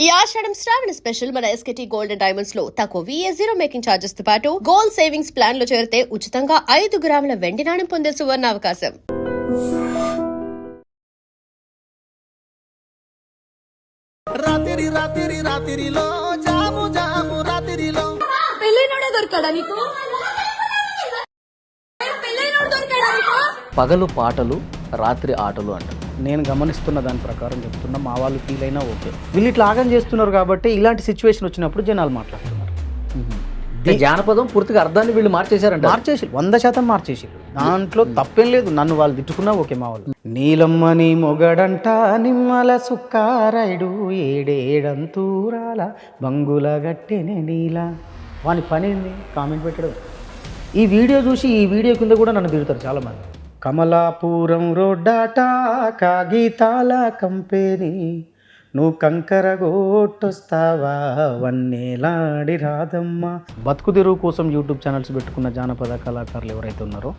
ఈ ఆషాఢం శ్రావణ స్పెషల్ మన ఎస్కేటీ gold and diamonds లో తక్కువ VA0 మేకింగ్ ఛార్జెస్ తో పాటు గోల్డ్ సేవింగ్స్ ప్లాన్ లో చేరితే ఉచితంగా 5 గ్రాముల వెండి నాణెం పొందే సువర్ణ అవకాశం. రాత్రిలో జాము జాము రాత్రిలో పెళ్ళైనోడే దొరకడా నీకు? పెళ్ళైనోడు దొరకడా నీకు? పగలు పాటలు రాత్రి ఆటలు అంటారు. నేను గమనిస్తున్న దాని ప్రకారం చెప్తున్నా, మా వాళ్ళు ఫీల్ అయినా ఓకే. వీళ్ళు ఇట్లా ఆగం చేస్తున్నారు కాబట్టి ఇలాంటి సిచ్యువేషన్ వచ్చినప్పుడు జనాలు మాట్లాడుతున్నారు. జానపదం పూర్తిగా అర్థాన్ని వీళ్ళు మార్చేశారంట. మార్చేసి 100% మార్చేసి, దాంట్లో తప్పేం లేదు. నన్ను వాళ్ళు తిట్టుకున్నా ఓకే. మా వాళ్ళు నీలమ్మని మొగడంట నిమ్మల సుక్కారాయుడు ఏడేడంతూరాల బంగుల గట్టెనే నీలా. వాని పని ఏంది? కామెంట్ పెట్టడం. ఈ వీడియో చూసి ఈ వీడియో కింద కూడా నన్ను తిరుగుతారు చాలామంది. కమలాపురం రోడ్డాట కాగితాల కంపెనీ, నువ్వు కంకర గోట్టొస్తావా వన్నేలాడి రాదమ్మా. బతుకు తెరువు కోసం యూట్యూబ్ ఛానల్స్ పెట్టుకున్న జానపద కళాకారులు ఎవరైతే ఉన్నారో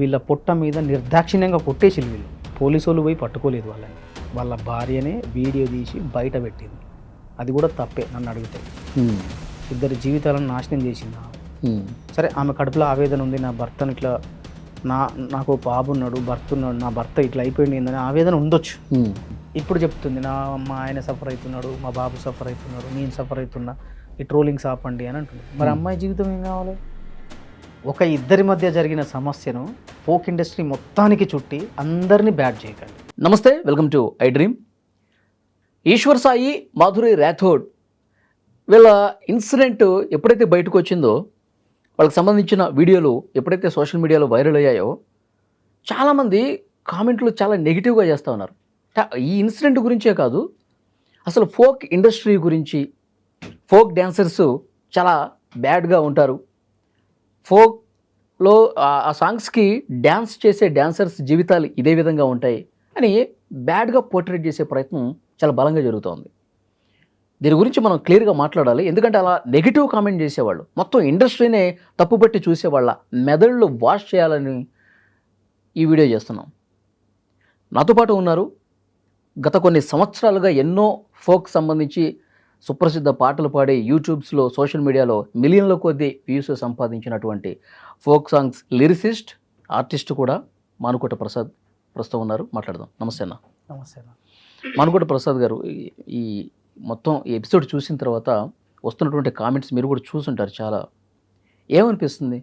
వీళ్ళ పొట్ట మీద నిర్దాక్షిణ్యంగా కొట్టేసి వీళ్ళు పోలీసు వాళ్ళు పోయి పట్టుకోలేదు వాళ్ళని. వాళ్ళ భార్యనే వీడియో తీసి బయట పెట్టింది. అది కూడా తప్పే నన్ను అడిగితే. ఇద్దరి జీవితాలను నాశనం చేసింది. సరే, ఆమె కడుపులో ఆవేదన ఉంది, నా భర్తను ఇట్లా నాకు బాబు ఉన్నాడు, భర్త ఉన్నాడు, నా భర్త ఇట్లా అయిపోయింది అని ఆవేదన ఉండొచ్చు. ఇప్పుడు చెప్తుంది, మా ఆయన సఫర్ అవుతున్నాడు, మా బాబు సఫర్ అవుతున్నాడు, నేను సఫర్ అవుతున్నా, ఈ ట్రోలింగ్స్ ఆపండి అని అంటుంది. మరి అమ్మాయి జీవితం ఏం కావాలి? ఒక ఇద్దరి మధ్య జరిగిన సమస్యను ఫోక్ ఇండస్ట్రీ మొత్తానికి చుట్టి అందరినీ బ్యాడ్ చేయకండి. నమస్తే, welcome to I dream. Eshwar Sai, Madhuri Rathod వీళ్ళ ఇన్సిడెంట్ ఎప్పుడైతే బయటకు వచ్చిందో, వాళ్ళకి సంబంధించిన వీడియోలు ఎప్పుడైతే సోషల్ మీడియాలో వైరల్ అయ్యాయో, చాలామంది కామెంట్లు చాలా నెగిటివ్గా చేస్తూ ఉన్నారు. ఈ ఇన్సిడెంట్ గురించే కాదు, అసలు ఫోక్ ఇండస్ట్రీ గురించి, ఫోక్ డ్యాన్సర్స్ చాలా బ్యాడ్గా ఉంటారు, ఫోక్లో ఆ సాంగ్స్కి డ్యాన్స్ చేసే డ్యాన్సర్స్ జీవితాలు ఇదే విధంగా ఉంటాయి అని బ్యాడ్గా పోర్ట్రేట్ చేసే ప్రయత్నం చాలా బలంగా జరుగుతోంది. దీని గురించి మనం క్లియర్గా మాట్లాడాలి. ఎందుకంటే అలా నెగిటివ్ కామెంట్ చేసేవాళ్ళు, మొత్తం ఇండస్ట్రీనే తప్పుపట్టి చూసేవాళ్ళ మెదళ్ళు వాష్ చేయాలని ఈ వీడియో చేస్తున్నాం. నాతో పాటు ఉన్నారు గత కొన్ని సంవత్సరాలుగా ఎన్నో ఫోక్ సంబంధించి సుప్రసిద్ధ పాటలు పాడి యూట్యూబ్స్లో, సోషల్ మీడియాలో మిలియన్ల కొద్దీ వ్యూస్ సంపాదించినటువంటి ఫోక్ సాంగ్స్ లిరిసిస్ట్, ఆర్టిస్ట్ కూడా మానుకోట ప్రసాద్ ప్రస్తుతం ఉన్నారు. మాట్లాడదాం. నమస్తే అన్న. నమస్తే అన్న. మానుకోట ప్రసాద్ గారు, ఈ మొత్తం ఈ ఎపిసోడ్ చూసిన తర్వాత వస్తున్నటువంటి కామెంట్స్ మీరు కూడా చూసుంటారు, చాలా ఏమనిపిస్తుంది?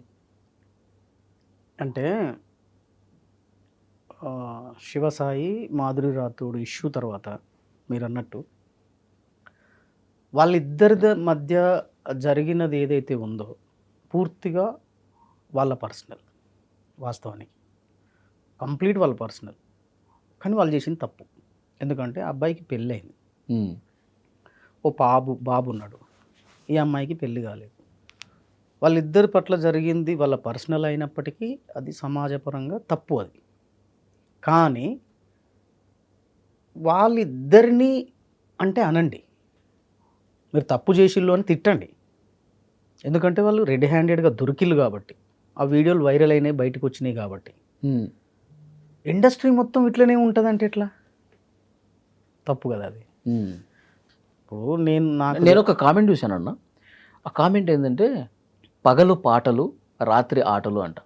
అంటే శివసాయి, మాధురి రాథోడ్ ఇష్యూ తర్వాత మీరు అన్నట్టు వాళ్ళిద్దరి మధ్య జరిగినది ఏదైతే ఉందో పూర్తిగా వాళ్ళ పర్సనల్, వాస్తవానికి కంప్లీట్ వాళ్ళ పర్సనల్. కానీ వాళ్ళు చేసింది తప్పు. ఎందుకంటే అబ్బాయికి పెళ్ళి అయింది, ఓ బాబు ఉన్నాడు, ఈ అమ్మాయికి పెళ్ళి కాలేదు. వాళ్ళిద్దరి పట్ల జరిగింది వాళ్ళ పర్సనల్ అయినప్పటికీ అది సమాజపరంగా తప్పు. అది కానీ వాళ్ళిద్దరినీ అంటే అనండి, మీరు తప్పు చేసిళ్ళు అని తిట్టండి. ఎందుకంటే వాళ్ళు రెడ్ హ్యాండెడ్గా దొరికిళ్ళు కాబట్టి, ఆ వీడియోలు వైరల్ అయినాయి, బయటకు వచ్చినాయి కాబట్టి. ఇండస్ట్రీ మొత్తం ఇట్లనే ఉంటుందంటే ఎట్లా? తప్పు కదా అది. ఇప్పుడు నేను ఒక కామెంట్ చూశానన్న. ఆ కామెంట్ ఏంటంటే, పగలు పాటలు రాత్రి ఆటలు అంట.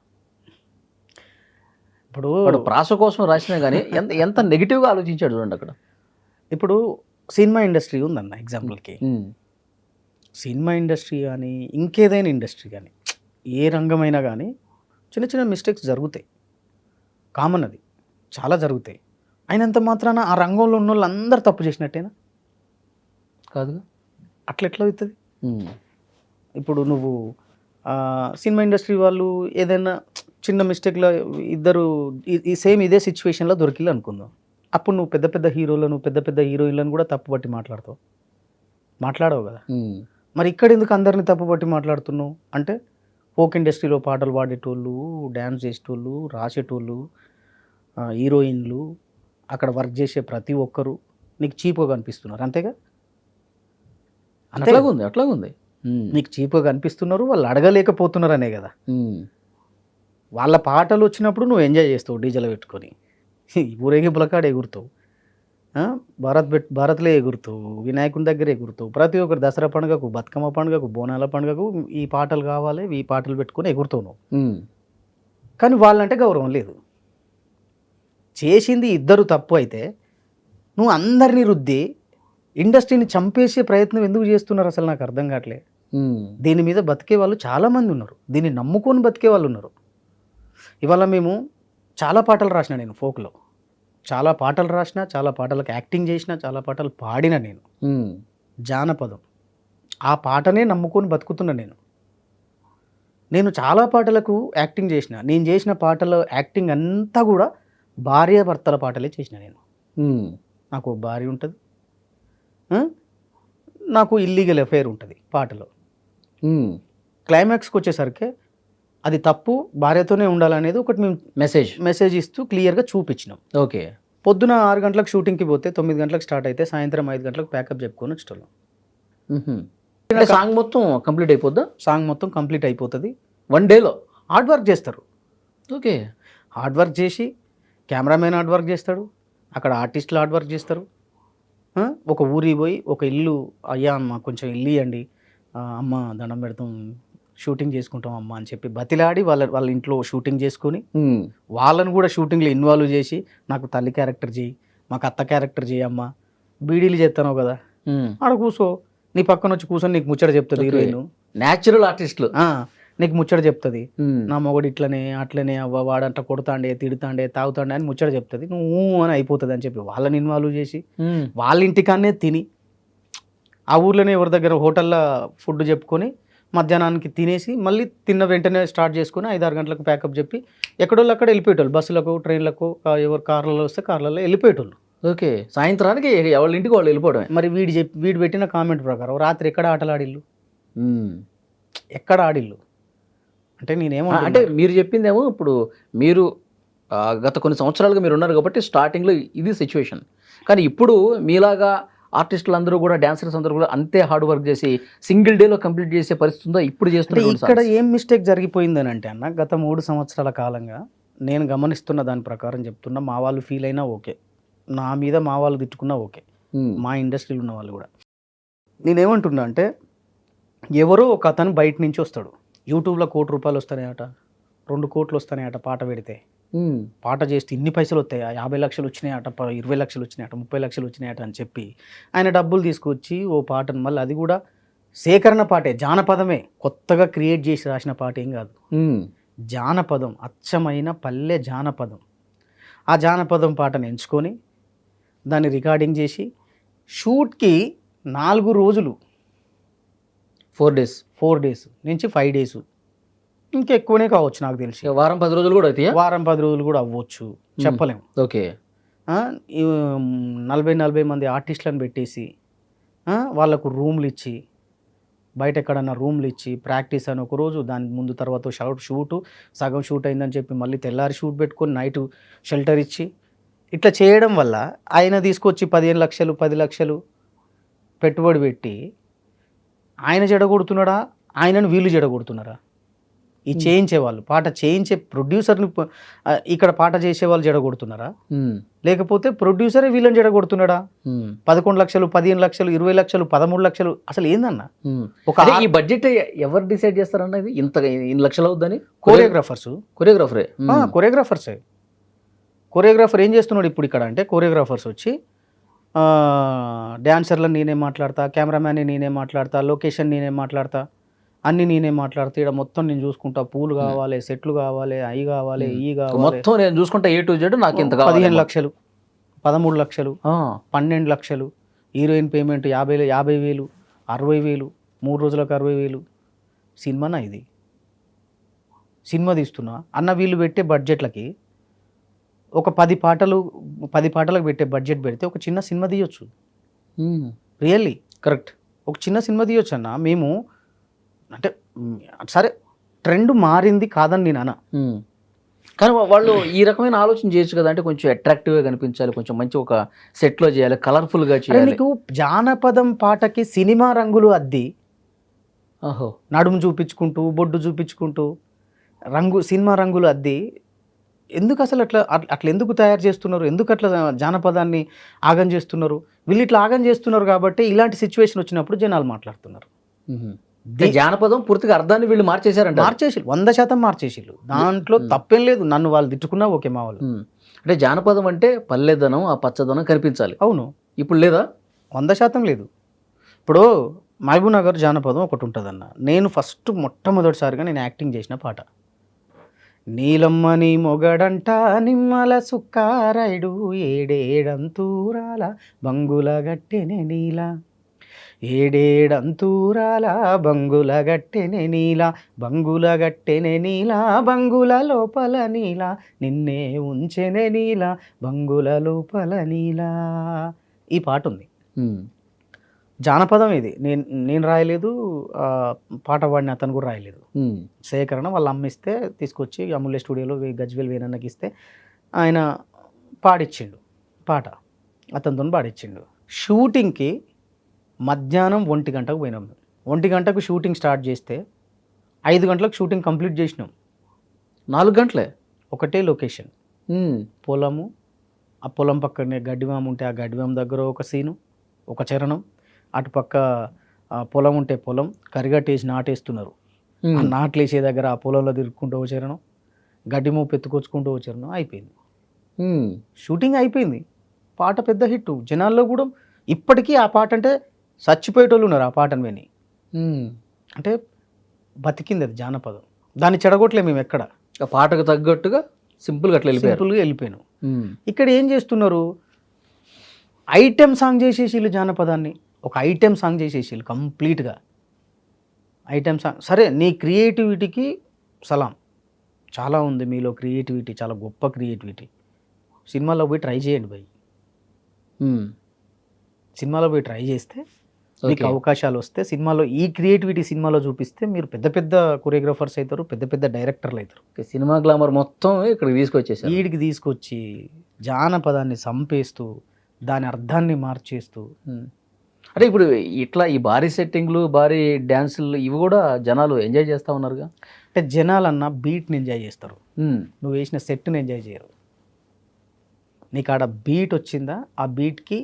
ఇప్పుడు వాడు ప్రాస కోసం రాసినా కానీ ఎంత నెగిటివ్గా ఆలోచించాడు చూడండి అక్కడ. ఇప్పుడు సినిమా ఇండస్ట్రీ ఉందన్న, ఎగ్జాంపుల్కి సినిమా ఇండస్ట్రీ కానీ ఇంకేదైనా ఇండస్ట్రీ కానీ ఏ రంగమైనా కానీ చిన్న చిన్న మిస్టేక్స్ జరుగుతాయి, కామన్, అది చాలా జరుగుతాయి. అయినంత మాత్రాన ఆ రంగంలో ఉన్న వాళ్ళు అందరు తప్పు చేసినట్టేనా? కాదుగా. అట్లా ఎట్లా అవుతుంది? ఇప్పుడు నువ్వు సినిమా ఇండస్ట్రీ వాళ్ళు ఏదైనా చిన్న మిస్టేక్లో ఇద్దరు సేమ్ ఇదే సిచ్యువేషన్లో దొరికిళ్ళు అనుకుందాం, అప్పుడు నువ్వు పెద్ద పెద్ద హీరోలను, పెద్ద పెద్ద హీరోయిన్లను కూడా తప్పుపట్టి మాట్లాడవు కదా. మరి ఇక్కడ ఎందుకు అందరినీ తప్పుపట్టి మాట్లాడుతున్నావు అంటే, ఫోక్ ఇండస్ట్రీలో పాటలు పాడేటోళ్ళు, డ్యాన్స్ చేసేటోళ్ళు, రాసేటోళ్ళు, హీరోయిన్లు, అక్కడ వర్క్ చేసే ప్రతి ఒక్కరు నీకు చీప్గా కనిపిస్తున్నారు, అంతేగా? అట్లాగుంది. నీకు చీప్గా కనిపిస్తున్నారు, వాళ్ళు అడగలేకపోతున్నారు అనే కదా. వాళ్ళ పాటలు వచ్చినప్పుడు నువ్వు ఎంజాయ్ చేస్తావు, డీజేలో పెట్టుకొని ఊరేగింపుల కాడ ఎగురుతావు. భారత్లో ఎగురుతావు, వినాయకుని దగ్గర ఎగురుతావు, ప్రతి ఒక్కరు దసరా పండుగకు, బతుకమ్మ పండుగకు, బోనాల పండుగకు ఈ పాటలు కావాలి, ఈ పాటలు పెట్టుకొని ఎగురుతావు నువ్వు. కానీ వాళ్ళంటే గౌరవం లేదు. చేసింది ఇద్దరు తప్పు అయితే నువ్వు అందరినీ రుద్ది ఇండస్ట్రీని చంపేసే ప్రయత్నం ఎందుకు చేస్తున్నారు అసలు నాకు అర్థం కావట్లే. దీని మీద బతికే వాళ్ళు చాలామంది ఉన్నారు, దీన్ని నమ్ముకొని బతికే వాళ్ళు ఉన్నారు. ఇవాళ మేము చాలా పాటలు రాసిన, నేను ఫోక్లో చాలా పాటలు రాసిన, చాలా పాటలకు యాక్టింగ్ చేసిన, చాలా పాటలు పాడిన. నేను జానపదం ఆ పాటనే నమ్ముకొని బతుకుతున్నా. నేను చాలా పాటలకు యాక్టింగ్ చేసిన. నేను చేసిన పాటల యాక్టింగ్ అంతా కూడా భార్యాభర్తల పాటలే చేసిన. నేను నాకు భార్య ఉంటుంది, నాకు ఇల్లీగల్ అఫైర్ ఉంటుంది పాటలో. క్లైమాక్స్కి వచ్చేసరికి అది తప్పు, భార్యతోనే ఉండాలనేది ఒకటి మేము మెసేజ్ ఇస్తూ క్లియర్గా చూపించినాం. ఓకే. పొద్దున 6 గంటలకు షూటింగ్కి పోతే 9 గంటలకు స్టార్ట్ అయితే సాయంత్రం 5 గంటలకు ప్యాకప్ చెప్పుకొని వచ్చేటోళ్ళం. సాంగ్ మొత్తం కంప్లీట్ అయిపోద్దా? సాంగ్ మొత్తం కంప్లీట్ అయిపోతుంది 1 డేలో. హార్డ్ వర్క్ చేస్తారు. ఓకే. హార్డ్ వర్క్ చేసి కెమెరామెన్ హార్డ్ వర్క్ చేస్తాడు, అక్కడ ఆర్టిస్టులు హార్డ్ వర్క్ చేస్తారు. ఒక ఊరికి పోయి ఒక ఇల్లు, అయ్యా అమ్మ కొంచెం ఇల్లు ఇవ్వండి, అమ్మ దండం పెడతాం, షూటింగ్ చేసుకుంటాం అమ్మ అని చెప్పి బతిలాడి వాళ్ళ ఇంట్లో షూటింగ్ చేసుకొని వాళ్ళని కూడా షూటింగ్లో ఇన్వాల్వ్ చేసి నాకు తల్లి క్యారెక్టర్ చేయి, మాకు అత్త క్యారెక్టర్ చేయి అమ్మ, బీడీలు చేస్తాను కదా, ఆడ కూర్చో, నీ పక్కన వచ్చి కూర్చొని నీకు ముచ్చట చెప్తుంది హీరోయిన్. న్యాచురల్ ఆర్టిస్టులు నీకు ముచ్చట చెప్తుంది, నా మొగడు ఇట్లనే అట్లనే అవ్వ, వాడంట కొడతాండే, తిడతాండే, తాగుతాండే అని ముచ్చట చెప్తుంది, నువ్వు అని అయిపోతుంది అని చెప్పి వాళ్ళని ఇన్వాల్వ్ చేసి వాళ్ళ ఇంటికాన్నే తిని, ఆ ఊర్లోనే ఎవరి దగ్గర హోటల్లో ఫుడ్ చెప్పుకొని మధ్యాహ్నానికి తినేసి మళ్ళీ తిన్న వెంటనే స్టార్ట్ చేసుకుని 5-6 గంటలకు ప్యాకప్ చెప్పి ఎక్కడోళ్ళు అక్కడ వెళ్ళిపోయేటోళ్ళు, బస్సులకు, ట్రైన్లకు, ఎవరు కార్లలో వస్తే కార్లలో వెళ్ళిపోయేటోళ్ళు. ఓకే. సాయంత్రానికి ఎవరి ఇంటికి వాళ్ళు వెళ్ళిపోవడమే. మరి వీడు పెట్టిన కామెంట్ ప్రకారం రాత్రి ఎక్కడ ఆటలు ఆడిల్లు, ఎక్కడ ఆడిల్లు అంటే నేనేమో అంటే మీరు చెప్పిందేమో ఇప్పుడు మీరు గత కొన్ని సంవత్సరాలుగా మీరు ఉన్నారు కాబట్టి స్టార్టింగ్లో ఇది సిచ్యువేషన్, కానీ ఇప్పుడు మీలాగా ఆర్టిస్టులు అందరూ కూడా, డాన్సర్స్ అందరూ కూడా అంతే హార్డ్ వర్క్ చేసి సింగిల్ డేలో కంప్లీట్ చేసే పరిస్థితి ఉందా ఇప్పుడు చేస్తున్నారు? ఇక్కడ ఏం మిస్టేక్ జరిగిపోయిందని అంటే అన్న, గత 3 సంవత్సరాల కాలంగా నేను గమనిస్తున్న దాని ప్రకారం చెప్తున్నా, మా వాళ్ళు ఫీల్ అయినా ఓకే, నా మీద మా వాళ్ళు తిట్టుకున్నా ఓకే, మా ఇండస్ట్రీలో ఉన్న వాళ్ళు కూడా. నేనేమంటున్నా అంటే, ఎవరో ఒక అతను బయట నుంచి వస్తాడు, యూట్యూబ్లో 1 కోటి రూపాయలు వస్తాయట, 2 కోట్లు వస్తాయట పాట పెడితే, పాట చేస్తే ఇన్ని పైసలు వస్తాయా, 50 లక్షలు వచ్చినాయట, 20 లక్షలు వచ్చినాయట, 30 లక్షలు వచ్చినాయట అని చెప్పి ఆయన డబ్బులు తీసుకొచ్చి ఓ పాటను, మళ్ళీ అది కూడా సేకరణ పాటే, జానపదమే, కొత్తగా క్రియేట్ చేసి రాసిన పాట ఏం కాదు, జానపదం, అచ్చమైన పల్లె జానపదం. ఆ జానపదం పాటను ఎంచుకొని దాన్ని రికార్డింగ్ చేసి షూట్కి 4 రోజులు, 4 డేస్ నుంచి 5 డేస్, ఇంకెక్కువనే కావచ్చు నాకు తెలిసి, వారం 10 రోజులు కూడా అవుతాయి, వారం 10 రోజులు కూడా అవ్వచ్చు, చెప్పలేము. ఓకే. 40 మంది ఆర్టిస్టులను పెట్టేసి వాళ్ళకు రూమ్లు ఇచ్చి, బయట ఎక్కడన్నా రూమ్లు ఇచ్చి ప్రాక్టీస్ అని ఒకరోజు, దాని ముందు తర్వాత షూటు సగం షూట్ అయిందని చెప్పి మళ్ళీ తెల్లారి షూట్ పెట్టుకొని నైట్ షెల్టర్ ఇచ్చి, ఇట్లా చేయడం వల్ల ఆయన తీసుకొచ్చి 15 లక్షలు 10 లక్షలు పెట్టుబడి పెట్టి ఆయన జడగొడుతున్నాడా, ఆయనను వీళ్ళు జడగొడుతున్నారా? ఈ చేయించేవాళ్ళు, పాట చేయించే ప్రొడ్యూసర్ని, ఇక్కడ పాట చేసేవాళ్ళు జడగొడుతున్నారా, లేకపోతే ప్రొడ్యూసరే వీళ్ళని జడగొడుతున్నాడా? 11 లక్షలు 15 లక్షలు 20 లక్షలు 13 లక్షలు అసలు ఏందన్నా? ఈ బడ్జెట్ ఎవరు డిసైడ్ చేస్తారన్న, ఇది ఇంత ఇన్ని లక్షలు అవుద్దని? కొరియోగ్రాఫర్ ఏం చేస్తున్నాడు ఇప్పుడు ఇక్కడ అంటే, కొరియోగ్రాఫర్స్ వచ్చి డ్యాన్సర్లను నేనే మాట్లాడతా, కెమెరామ్యాన్ని నేనే మాట్లాడతా, లొకేషన్ నేనే మాట్లాడతా, అన్ని నేనే మాట్లాడతా, ఇక్కడ మొత్తం నేను చూసుకుంటా, పూలు కావాలి, సెట్లు కావాలి, అవి కావాలి, ఈ కావాలి, మొత్తం నేను చూసుకుంటా, A to Z నాకు ఇంత 15 లక్షలు 13 లక్షలు 12 లక్షలు, హీరోయిన్ పేమెంట్ 50,000 60,000, 3 రోజులకు 60,000. సినిమానా ఇది? సినిమా తీస్తున్నా అన్న, వీళ్ళు పెట్టే బడ్జెట్లకి ఒక 10 పాటలకు పెట్టే బడ్జెట్ పెడితే ఒక చిన్న సినిమా తీయొచ్చు. రియల్లీ కరెక్ట్, ఒక చిన్న సినిమా తీయొచ్చు అన్న. మేము అంటే సరే ట్రెండ్ మారింది కాదని నేను అన్న, కానీ వాళ్ళు ఈ రకమైన ఆలోచన చేయొచ్చు కదా, అంటే కొంచెం అట్రాక్టివ్గా కనిపించాలి, కొంచెం మంచి ఒక సెట్లో చేయాలి, కలర్ఫుల్గా చేయాలి. నీకు జానపదం పాటకి సినిమా రంగులు అద్ది, నడుము చూపించుకుంటూ, బొడ్డు చూపించుకుంటూ, సినిమా రంగులు అద్ది ఎందుకు అసలు అట్లా ఎందుకు తయారు చేస్తున్నారు, ఎందుకు అట్లా జానపదాన్ని ఆగం చేస్తున్నారు? వీళ్ళు ఇట్లా ఆగం చేస్తున్నారు కాబట్టి ఇలాంటి సిచ్యువేషన్ వచ్చినప్పుడు జనాలు మాట్లాడుతున్నారు. అంటే జానపదం పూర్తిగా అర్థాన్ని వీళ్ళు మార్చేశారంట. మార్చేసిళ్ళు, 100% మార్చేసిళ్ళు. దాంట్లో తప్పేం లేదు. నన్ను వాళ్ళు తిట్టుకున్నా ఓకే మా వాళ్ళు. అంటే జానపదం అంటే పల్లెదనం, ఆ పచ్చదనం కనిపించాలి. అవును, ఇప్పుడు లేదా? 100% లేదు. ఇప్పుడు మహబూబ్నగర్ జానపదం ఒకటి ఉంటుందన్న. నేను మొట్టమొదటిసారిగా నేను యాక్టింగ్ చేసిన పాట. నీలమ్మని మొగడంట నిమ్మల సుక్కారైడు ఏడేడంతూరాల బంగుల గట్టెనె నీల, ఏడేడంతూరాల బంగుల గట్టెనె నీల, బంగుల గట్టెనె నీల, బంగుల లోపల నీల, నిన్నే ఉంచెనె నీల, బంగుల లోపల నీల. ఈ పాట ఉంది. జానపదం ఇది. నేను రాయలేదు, పాట పాడిన అతను కూడా రాయలేదు. సేకరణ వాళ్ళ అమ్మిస్తే తీసుకొచ్చి అమూల్య స్టూడియోలో గజ్వేల్ వేనన్నకి ఇస్తే ఆయన పాడిచ్చిండు పాట, అతనితో పాడిచ్చిండు. షూటింగ్కి మధ్యాహ్నం 1 గంటకు పోయినాం. 1 గంటకు షూటింగ్ స్టార్ట్ చేస్తే 5 గంటలకు షూటింగ్ కంప్లీట్ చేసినాం. 4 గంటలే ఒకటే లొకేషన్, పొలము, ఆ పొలం పక్కనే గడ్డివామ ఉంటే ఆ గడ్డివామ దగ్గర ఒక సీను, ఒక చరణం, అటుపక్క పొలం ఉంటే పొలం, కరిగట్టేసి నాటేస్తున్నారు, ఆ నాట్లేసే దగ్గర ఆ పొలంలో తిరుక్కుంటూ ఓ చరణం, గడ్డి మోపు ఎత్తుకొచ్చుకుంటూ ఓ చరణం, అయిపోయింది. షూటింగ్ అయిపోయింది. పాట పెద్ద హిట్. జనాల్లో కూడా ఇప్పటికీ ఆ పాట అంటే చచ్చిపోయేటోళ్ళు ఉన్నారు ఆ పాటను విని. అంటే బతికింది అది జానపదం. దాన్ని చెడగొట్టలే మేము ఎక్కడ. ఆ పాటకు తగ్గట్టుగా సింపుల్గా వెళ్ళిపోయాను. ఇక్కడ ఏం చేస్తున్నారు, ఐటెం సాంగ్ చేసేసిళ్ళు. జానపదాన్ని ఒక ఐటెం సాంగ్ చేసేసిళ్ళు కంప్లీట్గా. ఐటెం సాంగ్ సరే, నీ క్రియేటివిటీకి సలాం, చాలా ఉంది మీలో క్రియేటివిటీ, చాలా గొప్ప క్రియేటివిటీ. సినిమాలో పోయి ట్రై చేయండి భయ్. సినిమాలో పోయి ట్రై చేస్తే మీకు అవకాశాలు వస్తే, సినిమాలో ఈ క్రియేటివిటీ సినిమాలో చూపిస్తే మీరు పెద్ద పెద్ద కొరియోగ్రాఫర్స్ అవుతారు, పెద్ద పెద్ద డైరెక్టర్లు అవుతారు. సినిమా గ్లామర్ మొత్తం ఇక్కడికి తీసుకొచ్చేసారు. వీడికి తీసుకొచ్చి జానపదాన్ని చంపేస్తూ దాని అర్థాన్ని మార్చేస్తూ. అంటే ఇప్పుడు ఇట్లా ఈ భారీ సెట్టింగ్లు, భారీ డ్యాన్సులు ఇవి కూడా జనాలు ఎంజాయ్ చేస్తూ ఉన్నారుగా. అంటే జనాలన్నా బీట్ని ఎంజాయ్ చేస్తారు, నువ్వు వేసిన సెట్ని ఎంజాయ్ చేయరు. నీకు ఆడ బీట్ వచ్చిందా, ఆ బీట్కి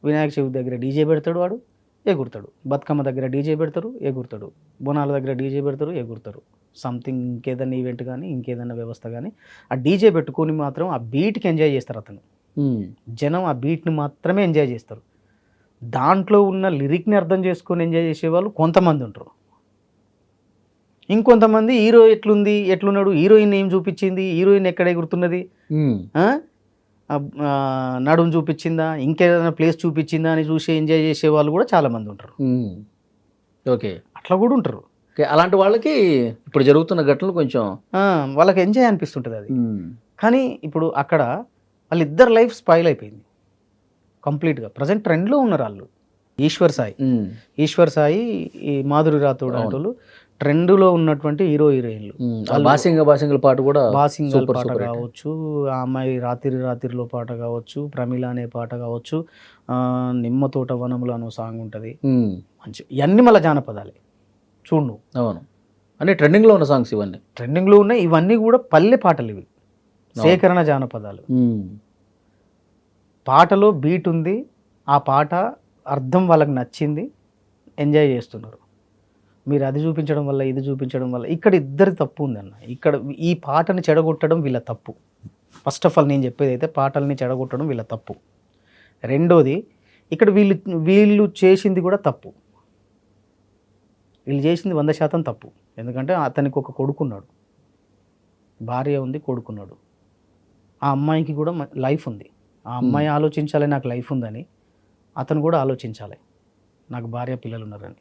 వినాయక చవితి దగ్గర డీజే పెడతాడు, వాడు ఎగురుతాడు. బతుకమ్మ దగ్గర డీజే పెడతారు, ఎగురుతాడు. బోనాల దగ్గర డీజే పెడతారు, ఎగురుతారు. సంథింగ్ ఇంకేదన్నా ఈవెంట్ కానీ ఇంకేదన్నా వ్యవస్థ కానీ ఆ డీజే పెట్టుకొని మాత్రం ఆ బీట్కి ఎంజాయ్ చేస్తారు. అతను జనం ఆ బీట్ని మాత్రమే ఎంజాయ్ చేస్తారు. దాంట్లో ఉన్న లిరిక్ని అర్థం చేసుకొని ఎంజాయ్ చేసేవాళ్ళు కొంతమంది ఉంటారు. ఇంకొంతమంది హీరో ఎట్లున్నాడు, హీరోయిన్ ఏం చూపించింది, హీరోయిన్ ఎక్కడ ఎగురుతున్నది, నడుము చూపించిందా, ఇంకేదైనా ప్లేస్ చూపించిందా అని చూసి ఎంజాయ్ చేసే వాళ్ళు కూడా చాలామంది ఉంటారు. ఓకే, అట్లా కూడా ఉంటారు. అలాంటి వాళ్ళకి ఇప్పుడు జరుగుతున్న ఘటనలు కొంచెం వాళ్ళకి ఎంజాయ్ అనిపిస్తుంటుంది అది. కానీ ఇప్పుడు అక్కడ వాళ్ళిద్దరు లైఫ్ స్పాయిల్ అయిపోయింది కంప్లీట్గా. ప్రజెంట్ ట్రెండ్లో ఉన్నారు వాళ్ళు. ఈశ్వర్ సాయి, ఈ మాధురి రాథోడ్ వాళ్ళు ట్రెండ్లో ఉన్నటువంటి హీరో హీరోయిన్లు. బాసింగ పాట కూడా, బాసింగ పాట కావచ్చు, ఆ అమ్మాయి రాత్రిలో పాట కావచ్చు, ప్రమిళ అనే పాట కావచ్చు, నిమ్మ తోట వనములు అనే సాంగ్ ఉంటుంది మంచి. ఇవన్నీ మళ్ళీ జానపదాలే చూడు. అవును, అంటే ట్రెండింగ్లో ఉన్న సాంగ్స్ ఇవన్నీ ట్రెండింగ్లో ఉన్నాయి. ఇవన్నీ కూడా పల్లె పాటలు, ఇవి సేకరణ జానపదాలు. పాటలో బీట్ ఉంది, ఆ పాట అర్థం వాళ్ళకి నచ్చింది, ఎంజాయ్ చేస్తున్నారు. మీరు అది చూపించడం వల్ల ఇది చూపించడం వల్ల ఇక్కడ ఇద్దరి తప్పు ఉందన్న. ఇక్కడ ఈ పాటని చెడగొట్టడం వీళ్ళ తప్పు. ఫస్ట్ ఆఫ్ ఆల్ నేను చెప్పేది అయితే పాటల్ని చెడగొట్టడం వీళ్ళ తప్పు. రెండోది, ఇక్కడ వీళ్ళు చేసింది కూడా తప్పు. వీళ్ళు చేసింది 100% తప్పు. ఎందుకంటే అతనికి ఒక కొడుకున్నాడు, భార్య ఉంది, కొడుకున్నాడు. ఆ అమ్మాయికి కూడా లైఫ్ ఉంది. ఆ అమ్మాయి ఆలోచించాలి నాకు లైఫ్ ఉందని, అతను కూడా ఆలోచించాలి నాకు భార్య పిల్లలు ఉన్నారని.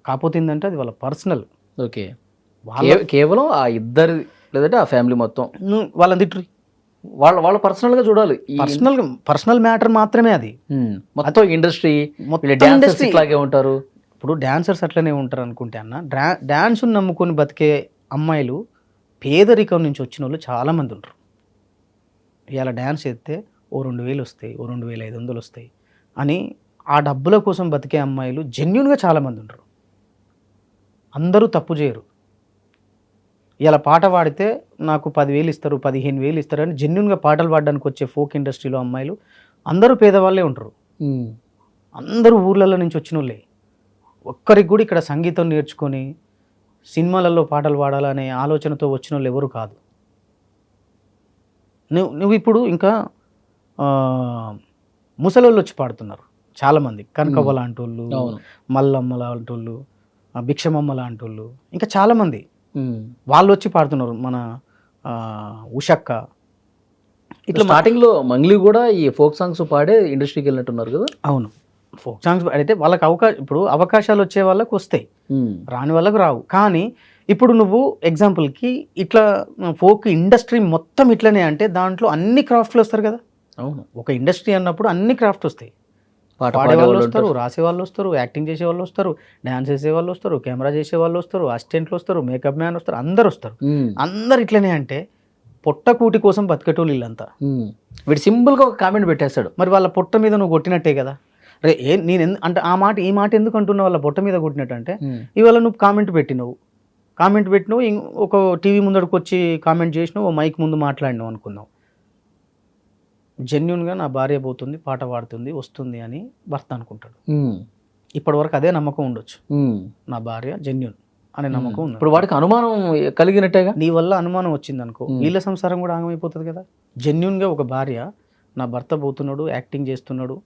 కాకపోతే ఏంటంటే అది వాళ్ళ పర్సనల్. ఓకే, కేవలం ఆ ఇద్దరు లేదంటే ఆ ఫ్యామిలీ మొత్తం వాళ్ళని తిట్టు, వాళ్ళ పర్సనల్గా చూడాలి. పర్సనల్ మ్యాటర్ మాత్రమే అది. మొత్తం ఇండస్ట్రీ ఇట్లాగే ఉంటారు. ఇప్పుడు డాన్సర్స్ అట్లనే ఉంటారు అనుకుంటే అన్న, డాన్స్ను నమ్ముకొని బతికే అమ్మాయిలు పేదరికం నుంచి వచ్చిన వాళ్ళు చాలామంది ఉంటారు. ఇవాళ డ్యాన్స్ చేస్తే ఓ 2000 వస్తాయి, ఓ 2500 వస్తాయి అని ఆ డబ్బుల కోసం బతికే అమ్మాయిలు జెన్యున్గా చాలామంది ఉంటారు. అందరూ తప్పు చేయరు. ఇలా పాట పాడితే నాకు 10,000 ఇస్తారు, 15,000 ఇస్తారు అని జెన్యున్గా పాటలు పాడడానికి వచ్చే ఫోక్ ఇండస్ట్రీలో అమ్మాయిలు అందరూ పేదవాళ్ళే ఉంటారు. అందరూ ఊర్లలో నుంచి వచ్చిన వాళ్ళే. ఒక్కరికి కూడా ఇక్కడ సంగీతం నేర్చుకొని సినిమాలలో పాటలు పాడాలనే ఆలోచనతో వచ్చిన వాళ్ళు ఎవరు కాదు. నువ్వు ఇప్పుడు ఇంకా ముసలోళ్ళు వచ్చి పాడుతున్నారు చాలామంది. కనకవ్వ లాంటి వాళ్ళు, మల్లమ్మ లాంటి వాళ్ళు, భిక్షమమ్మ లాంటి వాళ్ళు, ఇంకా చాలామంది వాళ్ళు వచ్చి పాడుతున్నారు. మన ఉషక్క ఇట్లా స్టార్టింగ్లో మంగ్లీ కూడా ఈ ఫోక్ సాంగ్స్ పాడే ఇండస్ట్రీకి వెళ్ళినట్టున్నారు కదా. అవును, ఫోక్ సాంగ్స్ అయితే వాళ్ళకి ఇప్పుడు అవకాశాలు వచ్చే వాళ్ళకి వస్తాయి, రాని వాళ్ళకి రావు. కానీ ఇప్పుడు నువ్వు ఎగ్జాంపుల్కి ఇట్లా ఫోక్ ఇండస్ట్రీ మొత్తం ఇట్లనే అంటే దాంట్లో అన్ని క్రాఫ్ట్లు వస్తారు కదా. అవును, ఒక ఇండస్ట్రీ అన్నప్పుడు అన్ని క్రాఫ్ట్ వస్తాయి. పాడే వాళ్ళు వస్తారు, రాసే వాళ్ళు వస్తారు, యాక్టింగ్ చేసే వాళ్ళు వస్తారు, డ్యాన్స్ చేసే వాళ్ళు వస్తారు, కెమెరా చేసే వాళ్ళు వస్తారు, అసిస్టెంట్లు వస్తారు, మేకప్ మ్యాన్ వస్తారు, అందరు వస్తారు. అందరు ఇట్లనే అంటే పొట్టకూటి కోసం బతికేటోళ్ళు వీళ్ళంతా. వీడు సింపుల్గా ఒక కామెంట్ పెట్టేస్తాడు. మరి వాళ్ళ పొట్ట మీద నువ్వు కొట్టినట్టే కదా. రే నేను అంటే ఈ మాట ఎందుకు అంటున్నావు వాళ్ళ పొట్ట మీద కొట్టినట్టు అంటే, ఇవాళ నువ్వు కామెంట్ పెట్టినావు, ఒక టీవీ ముందడికి వచ్చి కామెంట్ చేసినావు, ఓ మైక్ ముందు మాట్లాడినావు అనుకున్నావు. జెన్యున్గా నా భార్య పోతుంది, పాట పాడుతుంది, వస్తుంది అని భర్త అనుకుంటాడు. ఇప్పటివరకు అదే నమ్మకం ఉండొచ్చు, నా భార్య జెన్యున్ అనే నమ్మకం ఉంది. ఇప్పుడు వాడికి అనుమానం కలిగినట్టేగా. నీ వల్ల అనుమానం వచ్చింది అనుకో, వీళ్ళ సంసారం కూడా ఆగమైపోతుంది కదా. జెన్యున్గా ఒక భార్య, నా భర్త పోతున్నాడు, యాక్టింగ్ చేస్తున్నాడు,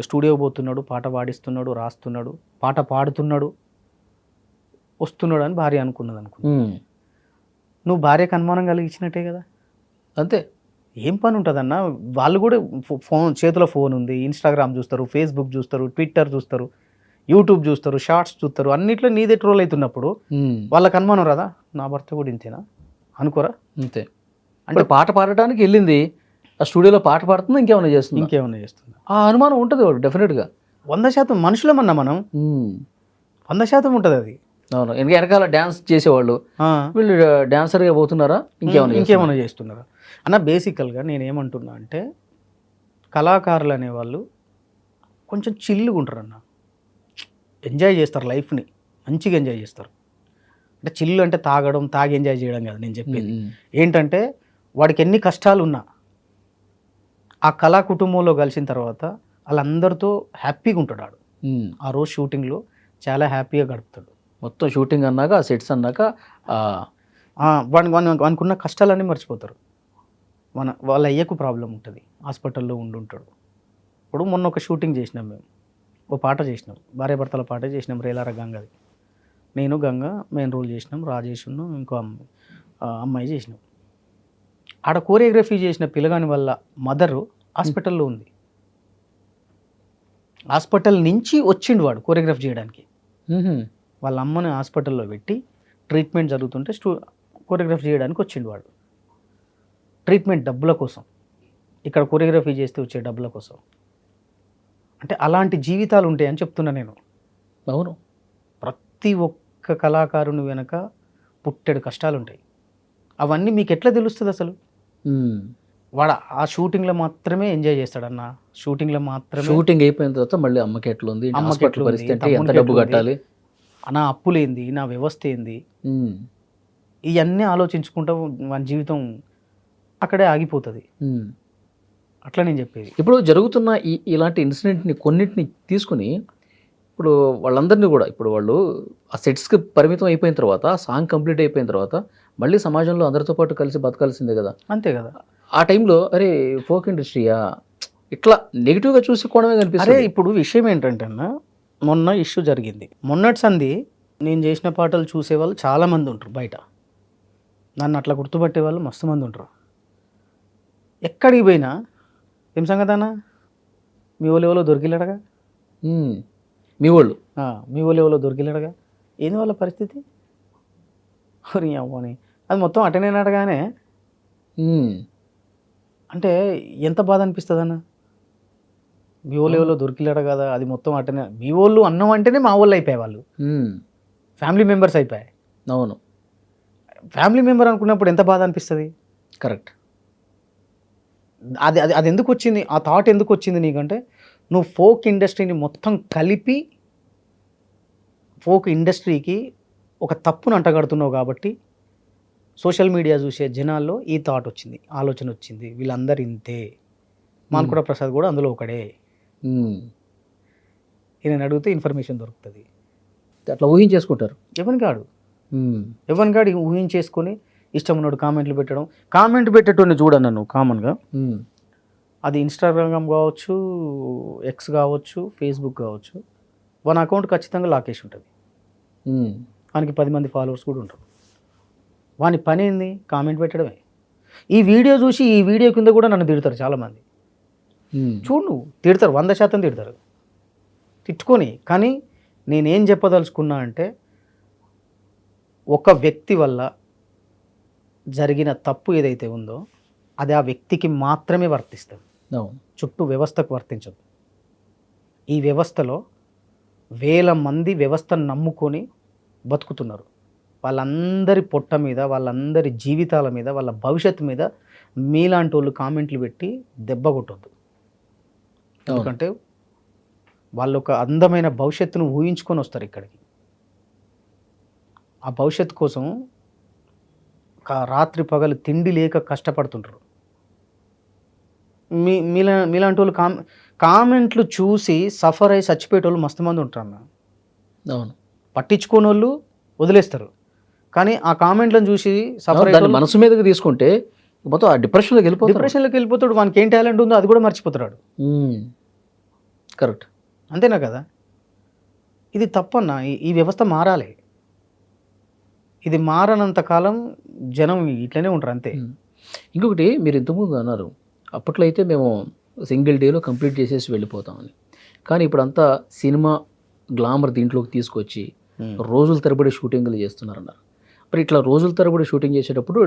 స్టూడియో పోతున్నాడు, పాట పాడిస్తున్నాడు, రాస్తున్నాడు, పాట పాడుతున్నాడు, వస్తున్నాడు అని భార్య అనుకున్నది అనుకో, నువ్వు భార్యకు అనుమానం కలిగించినట్టే కదా. అంతే. ఏం పని ఉంటుందన్న. వాళ్ళు కూడా చేతిలో ఫోన్ ఉంది, ఇన్స్టాగ్రామ్ చూస్తారు, ఫేస్బుక్ చూస్తారు, ట్విట్టర్ చూస్తారు, యూట్యూబ్ చూస్తారు, షార్ట్స్ చూస్తారు, అన్నిట్లో నీదే ట్రోల్ అవుతున్నప్పుడు వాళ్ళకి అనుమానం రాదా, నా భర్త కూడా ఇంతేనా అనుకోరా. అంతే. అంటే పాట పాడటానికి వెళ్ళింది, ఆ స్టూడియోలో పాట పాడుతుందా ఇంకేమైనా చేస్తుంది, ఆ అనుమానం ఉంటుంది వాడు డెఫినెట్గా. 100% మనుషులమన్నా మనం, 100% ఉంటుంది అది. అవును, వెనకాల డ్యాన్స్ చేసేవాళ్ళు వీళ్ళు డాన్సర్గా పోతున్నారా, ఇంకేమైనా చేస్తున్నారా అన్న. బేసికల్గా నేనేమంటున్నా అంటే, కళాకారులు అనేవాళ్ళు కొంచెం చిల్లుగా ఉంటారు అన్న, ఎంజాయ్ చేస్తారు, లైఫ్ని మంచిగా ఎంజాయ్ చేస్తారు. అంటే చిల్లు అంటే తాగి ఎంజాయ్ చేయడం కాదు నేను చెప్పేది. ఏంటంటే వాడికి ఎన్ని కష్టాలు ఉన్నా ఆ కళా కుటుంబంలో కలిసిన తర్వాత వాళ్ళందరితో హ్యాపీగా ఉంటాడు వాడు. ఆ రోజు షూటింగ్లో చాలా హ్యాపీగా గడుపుతాడు. మొత్తం షూటింగ్ అన్నాక, సెట్స్ అన్నాక వానికి కష్టాలన్నీ మర్చిపోతారు. వాళ్ళ అయ్యకు ప్రాబ్లం ఉంటుంది, హాస్పిటల్లో ఉండుంటాడు. ఇప్పుడు మొన్న ఒక షూటింగ్ చేసినాం మేము, ఓ పాట చేసినాం, భార్యాభర్తల పాట చేసినాం, రేలార గంగది. నేను గంగ మెయిన్ రోల్ చేసినాం, రాజేష్ను ఇంకో అమ్మాయి చేసినాం. ఆడ కోరియోగ్రఫీ చేసిన పిల్లగాని వల్ల మదరు హాస్పిటల్లో ఉంది. హాస్పిటల్ నుంచి వచ్చిండు వాడు కోరియోగ్రఫీ చేయడానికి. వాళ్ళ అమ్మని హాస్పిటల్లో పెట్టి ట్రీట్మెంట్ జరుగుతుంటే కోరియోగ్రఫీ చేయడానికి వచ్చిండు వాడు. ట్రీట్మెంట్ డబ్బుల కోసం, ఇక్కడ కోరియోగ్రఫీ చేస్తే వచ్చే డబ్బుల కోసం. అంటే అలాంటి జీవితాలు ఉంటాయని చెప్తున్నా నేను. అవును, ప్రతి ఒక్క కళాకారుని వెనక పుట్టెడు కష్టాలు ఉంటాయి. అవన్నీ మీకు ఎట్లా తెలుస్తుంది అసలు? వాడు ఆ షూటింగ్లో మాత్రమే ఎంజాయ్ చేస్తాడన్న, షూటింగ్లో మాత్రమే. షూటింగ్ అయిపోయిన తర్వాత మళ్ళీ అమ్మకి ఎట్లుంది, హాస్పిటల్ పరిస్థితి, ఎంత డబ్బు కట్టాలి, నా అప్పులేంది, నా వ్యవస్థ ఏంది, ఇవన్నీ ఆలోచించుకుంటూ మన జీవితం అక్కడే ఆగిపోతుంది. అట్లా నేను చెప్పేది. ఇప్పుడు జరుగుతున్న ఇలాంటి ఇన్సిడెంట్ని కొన్నింటిని తీసుకుని ఇప్పుడు వాళ్ళందరినీ కూడా, ఇప్పుడు వాళ్ళు ఆ సెట్స్కి పరిమితం అయిపోయిన తర్వాత, సాంగ్ కంప్లీట్ అయిపోయిన తర్వాత మళ్ళీ సమాజంలో అందరితో పాటు కలిసి బతకాల్సిందే కదా. అంతే కదా. ఆ టైంలో అరే ఫోక్ ఇండస్ట్రీయా ఇట్లా నెగిటివ్గా చూసుకోవడమే కనిపిస్తుంది. అరే ఇప్పుడు విషయం ఏంటంటే అన్న, మొన్న ఇష్యూ జరిగింది, మొన్నటి సంది నేను చేసిన పాటలు చూసేవాళ్ళు చాలామంది ఉంటారు బయట, నన్ను అట్లా గుర్తుపట్టే వాళ్ళు మస్తు మంది ఉంటారు. ఎక్కడికి పోయినా ఏం సంగతి అన్న, మీ వాళ్ళు ఎవరో దొరికిలేడగా, మీ వాళ్ళు ఎవరో దొరికిలేడగా, ఏంది వాళ్ళ పరిస్థితి అవ్వని, అది మొత్తం అటెండగానే అంటే ఎంత బాధ అనిపిస్తుంది అన్న. మీ వాళ్ళు ఎవరో దొరికిలేడు కదా, అది మొత్తం అటెండ్. మీ వాళ్ళు అన్నం అంటేనే మా వాళ్ళు అయిపోయాయి, వాళ్ళు ఫ్యామిలీ మెంబర్స్ అయిపోయాయి. అవును, ఫ్యామిలీ మెంబర్ అనుకున్నప్పుడు ఎంత బాధ అనిపిస్తుంది. కరెక్ట్. అది అది అది ఎందుకు వచ్చింది, ఆ థాట్ ఎందుకు వచ్చింది నీకంటే, నువ్వు ఫోక్ ఇండస్ట్రీని మొత్తం కలిపి ఫోక్ ఇండస్ట్రీకి ఒక తప్పును అంటగడుతున్నావు కాబట్టి సోషల్ మీడియా చూసే జనాల్లో ఈ థాట్ వచ్చింది, ఆలోచన వచ్చింది, వీళ్ళందరూ ఇంతే. మాన్కుడ ప్రసాద్ కూడా అందులో ఒకడే. ఈయన అడిగితే ఇన్ఫర్మేషన్ దొరుకుతుంది. అట్లా ఊహించేసుకుంటారు. ఎవరిని కాడు ఊహించేసుకొని ఇష్టం ఉన్నాడు కామెంట్లు పెట్టడం. కామెంట్ పెట్టేటోని చూడను నువ్వు కామన్గా, అది ఇన్స్టాగ్రామ్ కావచ్చు, ఎక్స్ కావచ్చు, ఫేస్బుక్ కావచ్చు, వన్ అకౌంట్ ఖచ్చితంగా లాకేసి ఉంటుంది. వానికి 10 మంది ఫాలోవర్స్ కూడా ఉంటారు. వాని పని ఏంది? కామెంట్ పెట్టడమే. ఈ వీడియో చూసి ఈ వీడియో కింద కూడా నన్ను తిడతారు చాలామంది. చూడు నువ్వు, తిడతారు, 100% తిడతారు. తిట్టుకొని, కానీ నేనేం చెప్పదలుచుకున్నా అంటే, ఒక వ్యక్తి వల్ల జరిగిన తప్పు ఏదైతే ఉందో అది ఆ వ్యక్తికి మాత్రమే వర్తిస్తుంది, చుట్టూ వ్యవస్థకు వర్తించదు. ఈ వ్యవస్థలో వేల మంది వ్యవస్థను నమ్ముకొని బతుకుతున్నారు. వాళ్ళందరి పొట్ట మీద, వాళ్ళందరి జీవితాల మీద, వాళ్ళ భవిష్యత్తు మీద మీలాంటి వాళ్ళు కామెంట్లు పెట్టి దెబ్బ కొట్టొద్దు. ఎందుకంటే వాళ్ళు ఒక అందమైన భవిష్యత్తును ఊహించుకొని వస్తారు ఇక్కడికి. ఆ భవిష్యత్తు కోసం రాత్రి పగలు తిండి లేక కష్టపడుతుంటారు. మీలాంటి వాళ్ళు కామెంట్లు చూసి సఫర్ అయ్యి చచ్చిపోయేటోళ్ళు మస్తు మంది ఉంటారు అన్న. అవును, పట్టించుకోని వాళ్ళు వదిలేస్తారు, కానీ ఆ కామెంట్లను చూసి సఫర్ దాన్ని మనసు మీదకి తీసుకుంటే మొత్తం ఆ డిప్రెషన్లోకి వెళ్ళిపోతాడు. వానికి ఏం టాలెంట్ ఉందో అది కూడా మర్చిపోతాడు. కరెక్ట్, అంతేనా కదా? ఇది తప్పన్న. ఈ వ్యవస్థ మారాలి. ఇది మారనంత కాలం జనం ఇట్లనే ఉంటారు అంతే. ఇంకొకటి, మీరు ఇంతకుముందు అన్నారు అప్పట్లో అయితే మేము సింగిల్ డేలో కంప్లీట్ చేసేసి వెళ్ళిపోతామని, కానీ ఇప్పుడు అంతా సినిమా గ్లామర్ దీంట్లోకి తీసుకొచ్చి రోజుల తరబడి షూటింగ్లు చేస్తున్నారన్నారు. మరి ఇట్లా రోజుల తరబడి షూటింగ్ చేసేటప్పుడు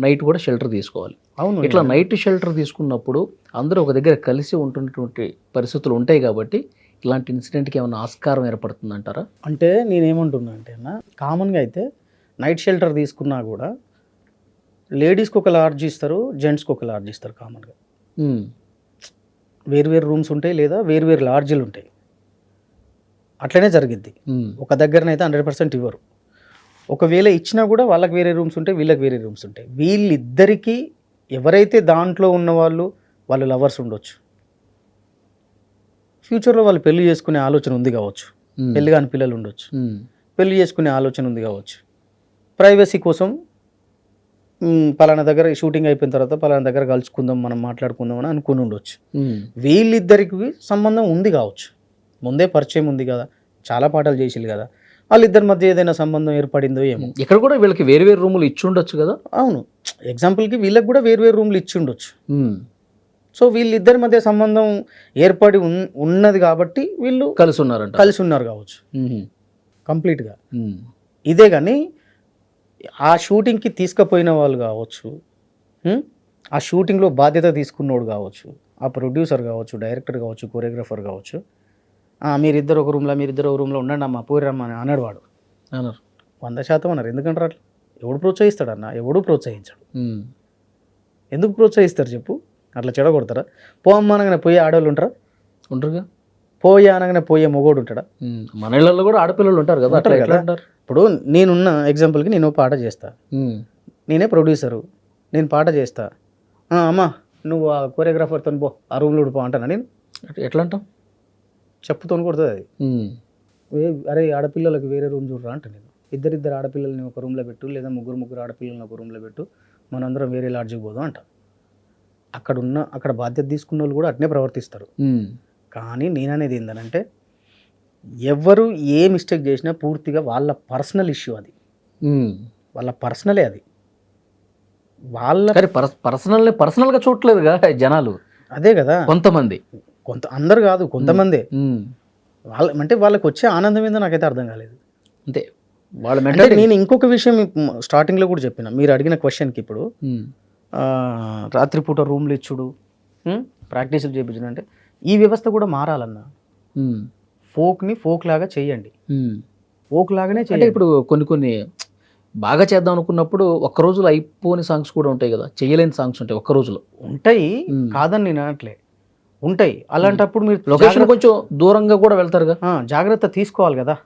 నైట్ కూడా షెల్టర్ తీసుకోవాలి. అవును, ఇట్లా నైట్ షెల్టర్ తీసుకున్నప్పుడు అందరూ ఒక దగ్గర కలిసి ఉంటున్నటువంటి పరిస్థితులు ఉంటాయి కాబట్టి ఇలాంటి ఇన్సిడెంట్కి ఏమైనా ఆస్కారం ఏర్పడుతుందంటారా? అంటే నేనేమంటున్నా అంటే అన్న, కామన్గా అయితే నైట్ షెల్టర్ తీసుకున్నా కూడా లేడీస్కి ఒక లాడ్జ్ ఇస్తారు, జెంట్స్కి ఒక లాడ్జ్ ఇస్తారు. కామన్గా వేరు రూమ్స్ ఉంటాయి, లేదా వేరు లాడ్జీలు ఉంటాయి. అట్లనే జరిగిద్ది. ఒక దగ్గరనైతే 100% ఇవ్వరు. ఒకవేళ ఇచ్చినా కూడా వాళ్ళకి వేరే రూమ్స్ ఉంటాయి, వీళ్ళకి వేరే రూమ్స్ ఉంటాయి. వీళ్ళిద్దరికీ ఎవరైతే దాంట్లో ఉన్న వాళ్ళు లవర్స్ ఉండొచ్చు. ఫ్యూచర్లో వాళ్ళు పెళ్లి చేసుకునే ఆలోచన ఉంది కావచ్చు, పెళ్లి కాని పిల్లలు ఉండొచ్చు, పెళ్లి చేసుకునే ఆలోచన ఉంది కావచ్చు. ప్రైవసీ కోసం పలానా దగ్గర షూటింగ్ అయిపోయిన తర్వాత పలానా దగ్గర కలుసుకుందాం, మనం మాట్లాడుకుందాం అని అనుకుని ఉండొచ్చు. వీళ్ళిద్దరికి సంబంధం ఉంది కావచ్చు, ముందే పరిచయం ఉంది కదా, చాలా పాటలు చేసిల్లు కదా, వాళ్ళిద్దరి మధ్య ఏదైనా సంబంధం ఏర్పడిందో ఏమో. ఇక్కడ కూడా వీళ్ళకి వేరు రూములు ఇచ్చి ఉండొచ్చు కదా. అవును, ఎగ్జాంపుల్కి వీళ్ళకి కూడా వేరు రూములు ఇచ్చి ఉండొచ్చు. సో వీళ్ళిద్దరి మధ్య సంబంధం ఏర్పడి ఉన్నది కాబట్టి వీళ్ళు కలిసి ఉన్నారు కావచ్చు కంప్లీట్గా. ఇదే కానీ ఆ షూటింగ్కి తీసుకుపోయిన వాళ్ళు కావచ్చు, ఆ షూటింగ్లో బాధ్యత తీసుకున్నోడు కావచ్చు, ఆ ప్రొడ్యూసర్ కావచ్చు, డైరెక్టర్ కావచ్చు, కొరియోగ్రాఫర్ కావచ్చు, మీరిద్దరు ఒక రూమ్లో ఉండండి అమ్మా, పోయిరమ్మా అని అన్నాడు వాడు. 100% అన్నారు. ఎందుకంటారు అట్లా? ఎవడు ప్రోత్సహిస్తాడు అన్న? ఎవడు ప్రోత్సహించాడు. ఎందుకు ప్రోత్సహిస్తారు చెప్పు? అట్లా చెడగొడతారా? పోమ్మా అనగానే పోయే ఆడవాళ్ళు ఉంటారుగా, పోయే అనగానే పోయే మొగోడు ఉంటాడా? మన ఇళ్ళల్లో కూడా ఆడపిల్లలు ఉంటారు కదా. ఇప్పుడు నేనున్న ఎగ్జాంపుల్కి నేను పాట చేస్తా, నేనే ప్రొడ్యూసరు, నేను పాట చేస్తా, అమ్మా నువ్వు ఆ కొరియోగ్రాఫర్తో పో, ఆ రూమ్లో పో అంటానా నేను? ఎట్లా అంటాం? చెప్పుతో కొడుతుంది అది. అరే ఆడపిల్లలకు వేరే రూమ్ చూడరా అంట. నేను ఇద్దరు ఆడపిల్లల్ని ఒక రూమ్లో పెట్టు, లేదా ముగ్గురు ఆడపిల్లల్ని ఒక రూమ్లో పెట్టు, మనందరం వేరే లాడ్జికి పోదాం అంట. అక్కడ బాధ్యత తీసుకున్న వాళ్ళు కూడా అట్నే ప్రవర్తిస్తారు. కానీ నేననేది ఏంటంటే, ఎవరు ఏ మిస్టేక్ చేసినా పూర్తిగా వాళ్ళ పర్సనల్ ఇష్యూ అది, వాళ్ళ పర్సనలే అది. పర్సనల్గా చూడలేదుగా జనాలు. అదే కదా, కొంతమంది, అందరు కాదు, కొంతమందే. వాళ్ళకి వచ్చే ఆనందం ఏందో నాకైతే అర్థం కాలేదు. అంతే నేను ఇంకొక విషయం స్టార్టింగ్లో కూడా చెప్పిన, మీరు అడిగిన క్వశ్చన్కి ఇప్పుడు రాత్రిపూట రూమ్లు ఇచ్చుడు, ప్రాక్టీసులు చేయించడం, అంటే ఈ వ్యవస్థ కూడా మారాలన్నా. ఫోక్ని ఫోక్ లాగా చేయండి, ఫోక్ లాగానే చేయండి. ఇప్పుడు కొన్ని బాగా చేద్దాం అనుకున్నప్పుడు ఒక్క రోజులో అయిపోని సాంగ్స్ కూడా ఉంటాయి కదా, చేయలేని సాంగ్స్ ఉంటాయి, ఒక్క రోజులో ఉంటాయి, కాదని నేను అనట్లే, ఉంటాయి. అలాంటప్పుడు మీరు లొకేషన్ కొంచెం దూరంగా కూడా వెళ్తారుగా, జాగ్రత్త తీసుకోవాలి కదా.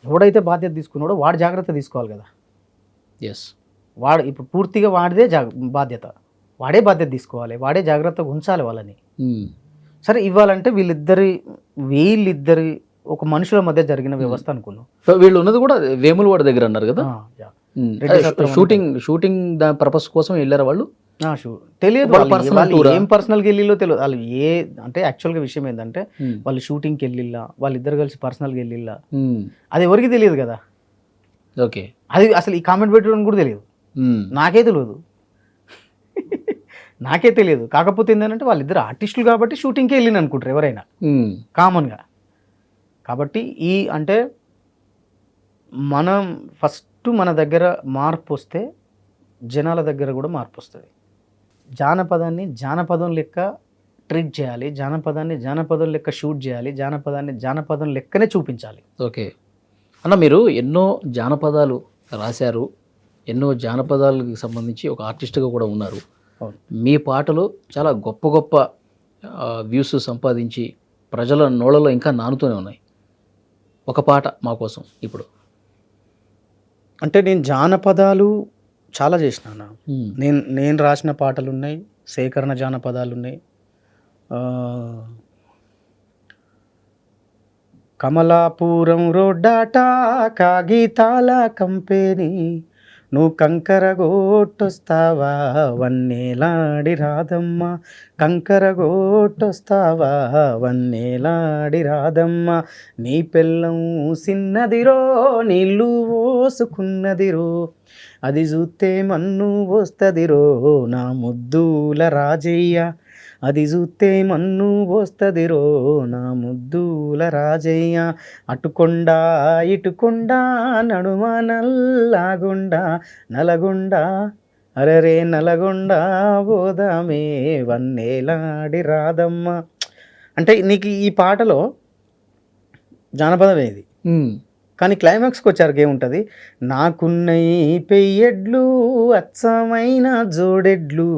ఎవడైతే బాధ్యత తీసుకున్నాడో వాడు జాగ్రత్త తీసుకోవాలి కదా. ఎస్. వాడు ఇప్పుడు పూర్తిగా వాడిదే బాధ్యత, వాడే బాధ్యత తీసుకోవాలి, వాడే జాగ్రత్తగా ఉంచాలి వాళ్ళని. సరే ఇవ్వాలంటే వీళ్ళిద్దరి ఒక మనుషుల మధ్య జరిగిన వ్యవస్థ అనుకున్నాం. సో వీళ్ళు ఉన్నది కూడా వేములవాడ దగ్గర అన్నారు కదా. యా. షూటింగ్ దాని పర్పస్ కోసం వెళ్ళారు వాళ్ళు. తెలియదు వాళ్ళ personal tour ఆ? ఏం పర్సనల్కి వెళ్ళిల్లో తెలియదు వాళ్ళు. అంటే యాక్చువల్గా విషయం ఏంటంటే వాళ్ళు షూటింగ్కి వెళ్ళిల్లా, వాళ్ళిద్దరు కలిసి పర్సనల్గా వెళ్ళిల్లా, అది ఎవరికి తెలియదు కదా. ఓకే. అది అసలు ఈ కామెంట్ పెట్టడం కూడా తెలియదు, నాకే తెలియదు. నాకే తెలియదు. కాకపోతే ఏంటంటే వాళ్ళిద్దరు ఆర్టిస్టులు కాబట్టి షూటింగ్కి వెళ్ళిన అనుకుంటారు ఎవరైనా కామన్గా. కాబట్టి అంటే మనం ఫస్ట్ మన దగ్గర మార్పు వస్తే జనాల దగ్గర కూడా మార్పు వస్తుంది. జానపదాన్ని జానపదం లెక్క ట్రీట్ చేయాలి, జానపదం లెక్క షూట్ చేయాలి, జానపదం లెక్కనే చూపించాలి. ఓకే అన్న, మీరు ఎన్నో జానపదాలు రాశారు, ఎన్నో జానపదాలకు సంబంధించి ఒక ఆర్టిస్ట్గా కూడా ఉన్నారు. మీ పాటలు చాలా గొప్ప గొప్ప వ్యూస్ సంపాదించి ప్రజల నోళ్ళలో ఇంకా నానుతూనే ఉన్నాయి. ఒక పాట మా కోసం ఇప్పుడు. అంటే నేను జానపదాలు చాలా చేసినా. నేను రాసిన పాటలు ఉన్నాయి, సేకరణ జానపదాలు ఉన్నాయి. కమలాపురం రోడ్డాట కాగితాల కంపెనీ, నువ్వు కంకర గోట్టొస్తావా వన్నేలాడి రాదమ్మ, కంకర గోట్టొస్తావా వన్నేలాడి రాదమ్మ, నీ పెళ్ళం సిన్నదిరో నీళ్ళు పోసుకున్నదిరో, అది చూస్తే మన్ను పోస్తదిరో నా ముద్దుల రాజయ్య, అది చూస్తే మన్ను పోస్తదిరో నా ముద్దుల రాజయ్య, అటుకొండ ఇటుకొండ నడుమ నల్లగొండ నలగొండ అరరే నలగొండ పోదామే వన్నేలాడి రాదమ్మ. అంటే నీకు ఈ పాటలో జానపదం ఏది, కానీ క్లైమాక్స్కి వచ్చారికి ఏముంటుంది, నాకున్నయి పెయ్యెడ్లు అచ్చమైన జోడెడ్లు,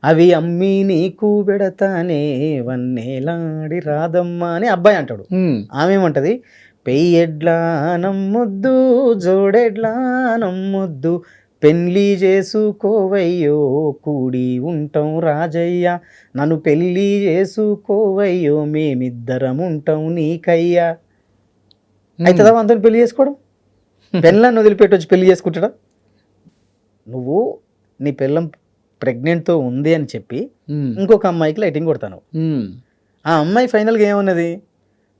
అవి అమ్మి నీకు పెడతానే వన్నేలాడి రాదమ్మ అని అబ్బాయి అంటాడు. ఆమె ఏమంటది, పెయ్యెడ్లా నమ్మొద్దు జోడెడ్లా నమ్మొద్దు, పెళ్ళి చేసుకోవయ్యో కూడి ఉంటాం రాజయ్య, నన్ను పెళ్ళి చేసుకోవయ్యో మేమిద్దరం ఉంటాం నీకయ్యా. అవుతుందా అందరూ పెళ్లి చేసుకోవడం? పెళ్ళాన్ని వదిలిపెట్టి వచ్చి పెళ్లి చేసుకుంటాడా? నువ్వు నీ పెళ్ళం ప్రెగ్నెంట్తో ఉంది అని చెప్పి ఇంకొక అమ్మాయికి లైటింగ్ కొడతాను. ఆ అమ్మాయి ఫైనల్గా ఏమన్నది,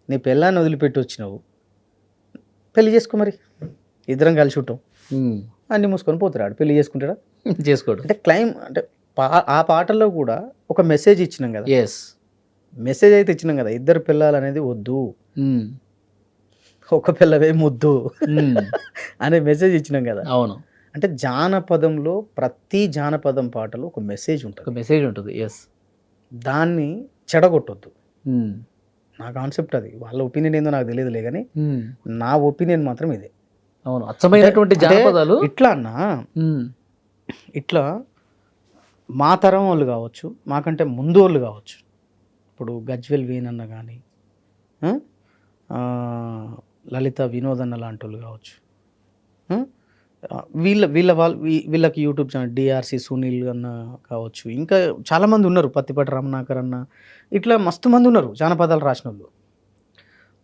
నీ పెళ్ళాన్ని వదిలిపెట్టి వచ్చినావు, పెళ్లి చేసుకో, మరి ఇద్దరం కలిసి ఉంటాం అన్ని మూసుకొని పోతాడు, పెళ్లి చేసుకుంటాడా? చేసుకోడు. అంటే అంటే ఆ పాటల్లో కూడా ఒక మెసేజ్ ఇచ్చినాం కదా. మెసేజ్ అయితే ఇచ్చినాం కదా, ఇద్దరు పిల్లలు అనేది వద్దు, ఒక పిల్లవే ముద్దు అనే మెసేజ్ ఇచ్చినాం కదా. అవును. అంటే జానపదంలో ప్రతి జానపదం పాటలో ఒక మెసేజ్ ఉంటుంది. దాన్ని చెడగొట్టొద్దు. నా కాన్సెప్ట్ అది. వాళ్ళ ఒపీనియన్ ఏందో నాకు తెలియదులే, కానీ నా ఒపీనియన్ మాత్రం ఇదే. అవును, అచ్చమైనటువంటి జానపదాలు ఇట్లా అన్నా, ఇట్లా మా తరం వాళ్ళు కావచ్చు, మాకంటే ముందు వాళ్ళు కావచ్చు, ఇప్పుడు గజ్వెల్ వీణన్న కానీ లలిత వినోదన్న లాంటి వాళ్ళు కావచ్చు, వీళ్ళకి యూట్యూబ్ ఛానల్ డిఆర్సి సునీల్ అన్న కావచ్చు, ఇంకా చాలామంది ఉన్నారు, పత్తిపాటి రమణాకర్ అన్న, ఇట్లా మస్తు మంది ఉన్నారు జానపదాలు రాసిన వాళ్ళు.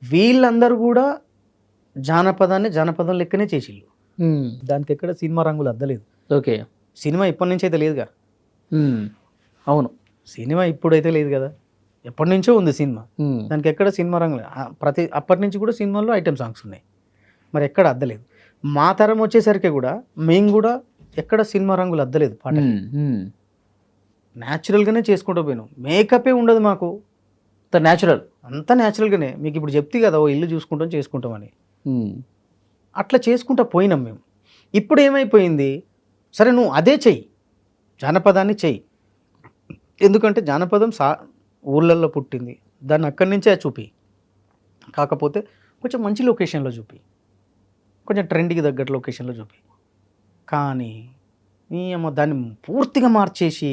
వీళ్ళందరూ కూడా జానపదం లెక్కనే చేసిళ్ళు. దానికి ఎక్కడ సినిమా రంగులు అద్దలేదు. ఓకే, సినిమా ఇప్పటి నుంచి అయితే లేదు కదా. అవును, సినిమా ఇప్పుడైతే లేదు కదా, ఎప్పటి నుంచో ఉంది సినిమా. దానికి ఎక్కడ సినిమా రంగులు, అప్పటి నుంచి కూడా సినిమాల్లో ఐటెం సాంగ్స్ ఉన్నాయి, మరి ఎక్కడ అద్దలేదు. మా తరం వచ్చేసరికి కూడా మేము కూడా ఎక్కడ సినిమా రంగులు అద్దలేదు పాట. న్యాచురల్గానే చేసుకుంటూ పోయినాం. మేకపే ఉండదు మాకు, అంతా న్యాచురల్గానే. మీకు ఇప్పుడు చెప్తే కదా, ఓ ఇల్లు చూసుకుంటాం చేసుకుంటామని, అట్లా చేసుకుంటా పోయినాం మేము. ఇప్పుడు ఏమైపోయింది, సరే నువ్వు అదే చెయ్యి, జానపదాన్ని చెయ్యి, ఎందుకంటే జానపదం ఊళ్ళల్లో పుట్టింది, దాన్ని అక్కడి నుంచే చూపి, కాకపోతే కొంచెం మంచి లొకేషన్లో చూపి, కొంచెం ట్రెండ్కి తగ్గట్టు లొకేషన్లో చూపి. కానీ దాన్ని పూర్తిగా మార్చేసి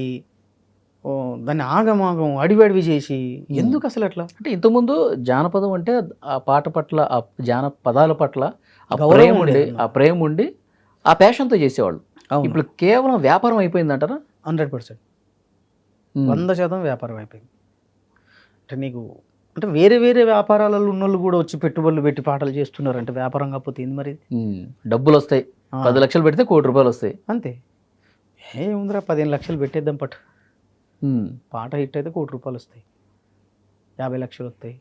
దాన్ని ఆగమాగం అడివి చేసి ఎందుకు అసలు అట్లా? అంటే ఇంతకుముందు జానపదం అంటే ఆ పాట పట్ల, ఆ జానపదాల పట్ల ఆ ప్రేమ ఉండి ఆ ప్యాషన్తో చేసేవాళ్ళు. అవును. ఇప్పుడు కేవలం వ్యాపారం అయిపోయిందంటారా? 100% ఉమ్. 100% వ్యాపారం అయిపోయింది. అంటే నీకు అంటే వేరే వేరే వ్యాపారాలలో ఉన్నోళ్ళు కూడా వచ్చి పెట్టుబడులు పెట్టి పాటలు చేస్తున్నారు అంటే వ్యాపారం కాకపోతే ఏంది మరి ఇది? డబ్బులు వస్తాయి. ఆ. 10 లక్షలు పెడితే ₹1,00,00,000 వస్తాయి. అంతే. ఏముందిరా 15 లక్షలు పెట్టేద్దాం పట్టు. ఉమ్. పాట హిట్ అయితే ₹1,00,00,000 వస్తాయి, 50 లక్షలు వస్తాయి,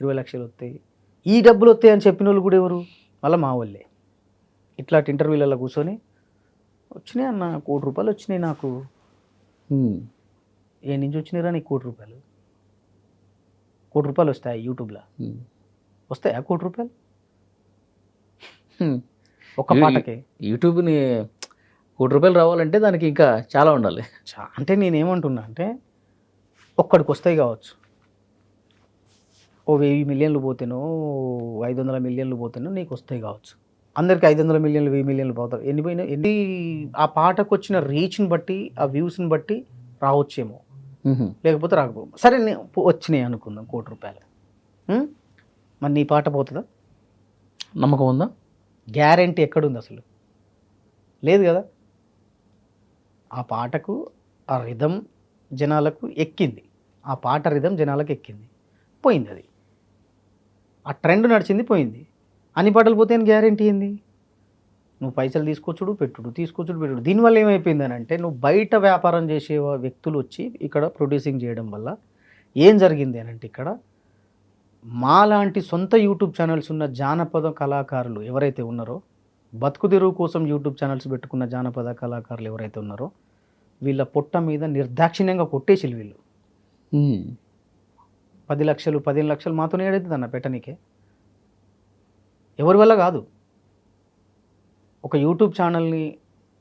20 లక్షలు వస్తాయి. ఈ డబ్బులు వస్తాయి అని చెప్పిన వాళ్ళు కూడా ఎవరు? మళ్ళీ మా వాళ్ళే. ఇట్లాంటి ఇంటర్వ్యూలలో కూర్చొని వచ్చినాయి అన్న ₹1,00,00,000 వచ్చినాయి నాకు. ఉమ్. ఏ నుంచి వచ్చినాయిరా నీకు ₹1,00,00,000? ₹1,00,00,000 వస్తాయి యూట్యూబ్లో? ఉమ్. వస్తాయా ₹1,00,00,000 ఉమ్. ఒక్క పాటకే? యూట్యూబ్ని ₹1,00,00,000 రావాలంటే దానికి ఇంకా చాలా ఉండాలి. అంటే నేనేమంటున్నా అంటే ఒక్కడికి వస్తాయి కావచ్చు, ఓ 1000 మిలియన్లు పోతేనో 500 మిలియన్లు పోతేనో నీకు వస్తాయి కావచ్చు. అందరికి 500 మిలియన్లు 1000 మిలియన్లు పోతారు. ఎన్ని పోయినా ఎన్ని ఆ పాటకు వచ్చిన రీచ్ని బట్టి ఆ వ్యూస్ని బట్టి రావచ్చేమో, ఉహుం. లేకపోతే రాకపో. సరే వచ్చినాయి అనుకుందాం ₹1,00,00,000. మరి నీ పాట పోతుందా? నమ్మకం ఉందా? గ్యారెంటీ ఎక్కడుంది అసలు? లేదు కదా. ఆ పాటకు ఆ రిధం జనాలకు ఎక్కింది, ఆ పాట రిధం జనాలకు ఎక్కింది, పోయింది. అది ఆ ట్రెండ్ నడిచింది, పోయింది. అన్ని పాటలు పోతే అని గ్యారెంటీ ఏంది? నువ్వు పైసలు తీసుకొచ్చుడు పెట్టుడు, తీసుకొచ్చుడు పెట్టుడు. దీనివల్ల ఏమైపోయిందని అంటే నువ్వు బయట వ్యాపారం చేసే వ్యక్తులు వచ్చి ఇక్కడ ప్రొడ్యూసింగ్ చేయడం వల్ల ఏం జరిగింది అని అంటే ఇక్కడ మాలాంటి సొంత యూట్యూబ్ ఛానల్స్ ఉన్న జానపద కళాకారులు ఎవరైతే ఉన్నారో, బతుకుదెరువు కోసం యూట్యూబ్ ఛానల్స్ పెట్టుకున్న జానపద కళాకారులు ఎవరైతే ఉన్నారో వీళ్ళ పొట్ట మీద నిర్దాక్షిణ్యంగా కొట్టేసి వీళ్ళు ఉమ్. 10 లక్షలు 15 లక్షలు మాతోనే ఏడైతుంది అన్న పెట్టనీకే. ఎవరి వల్ల కాదు. ఒక యూట్యూబ్ ఛానల్ని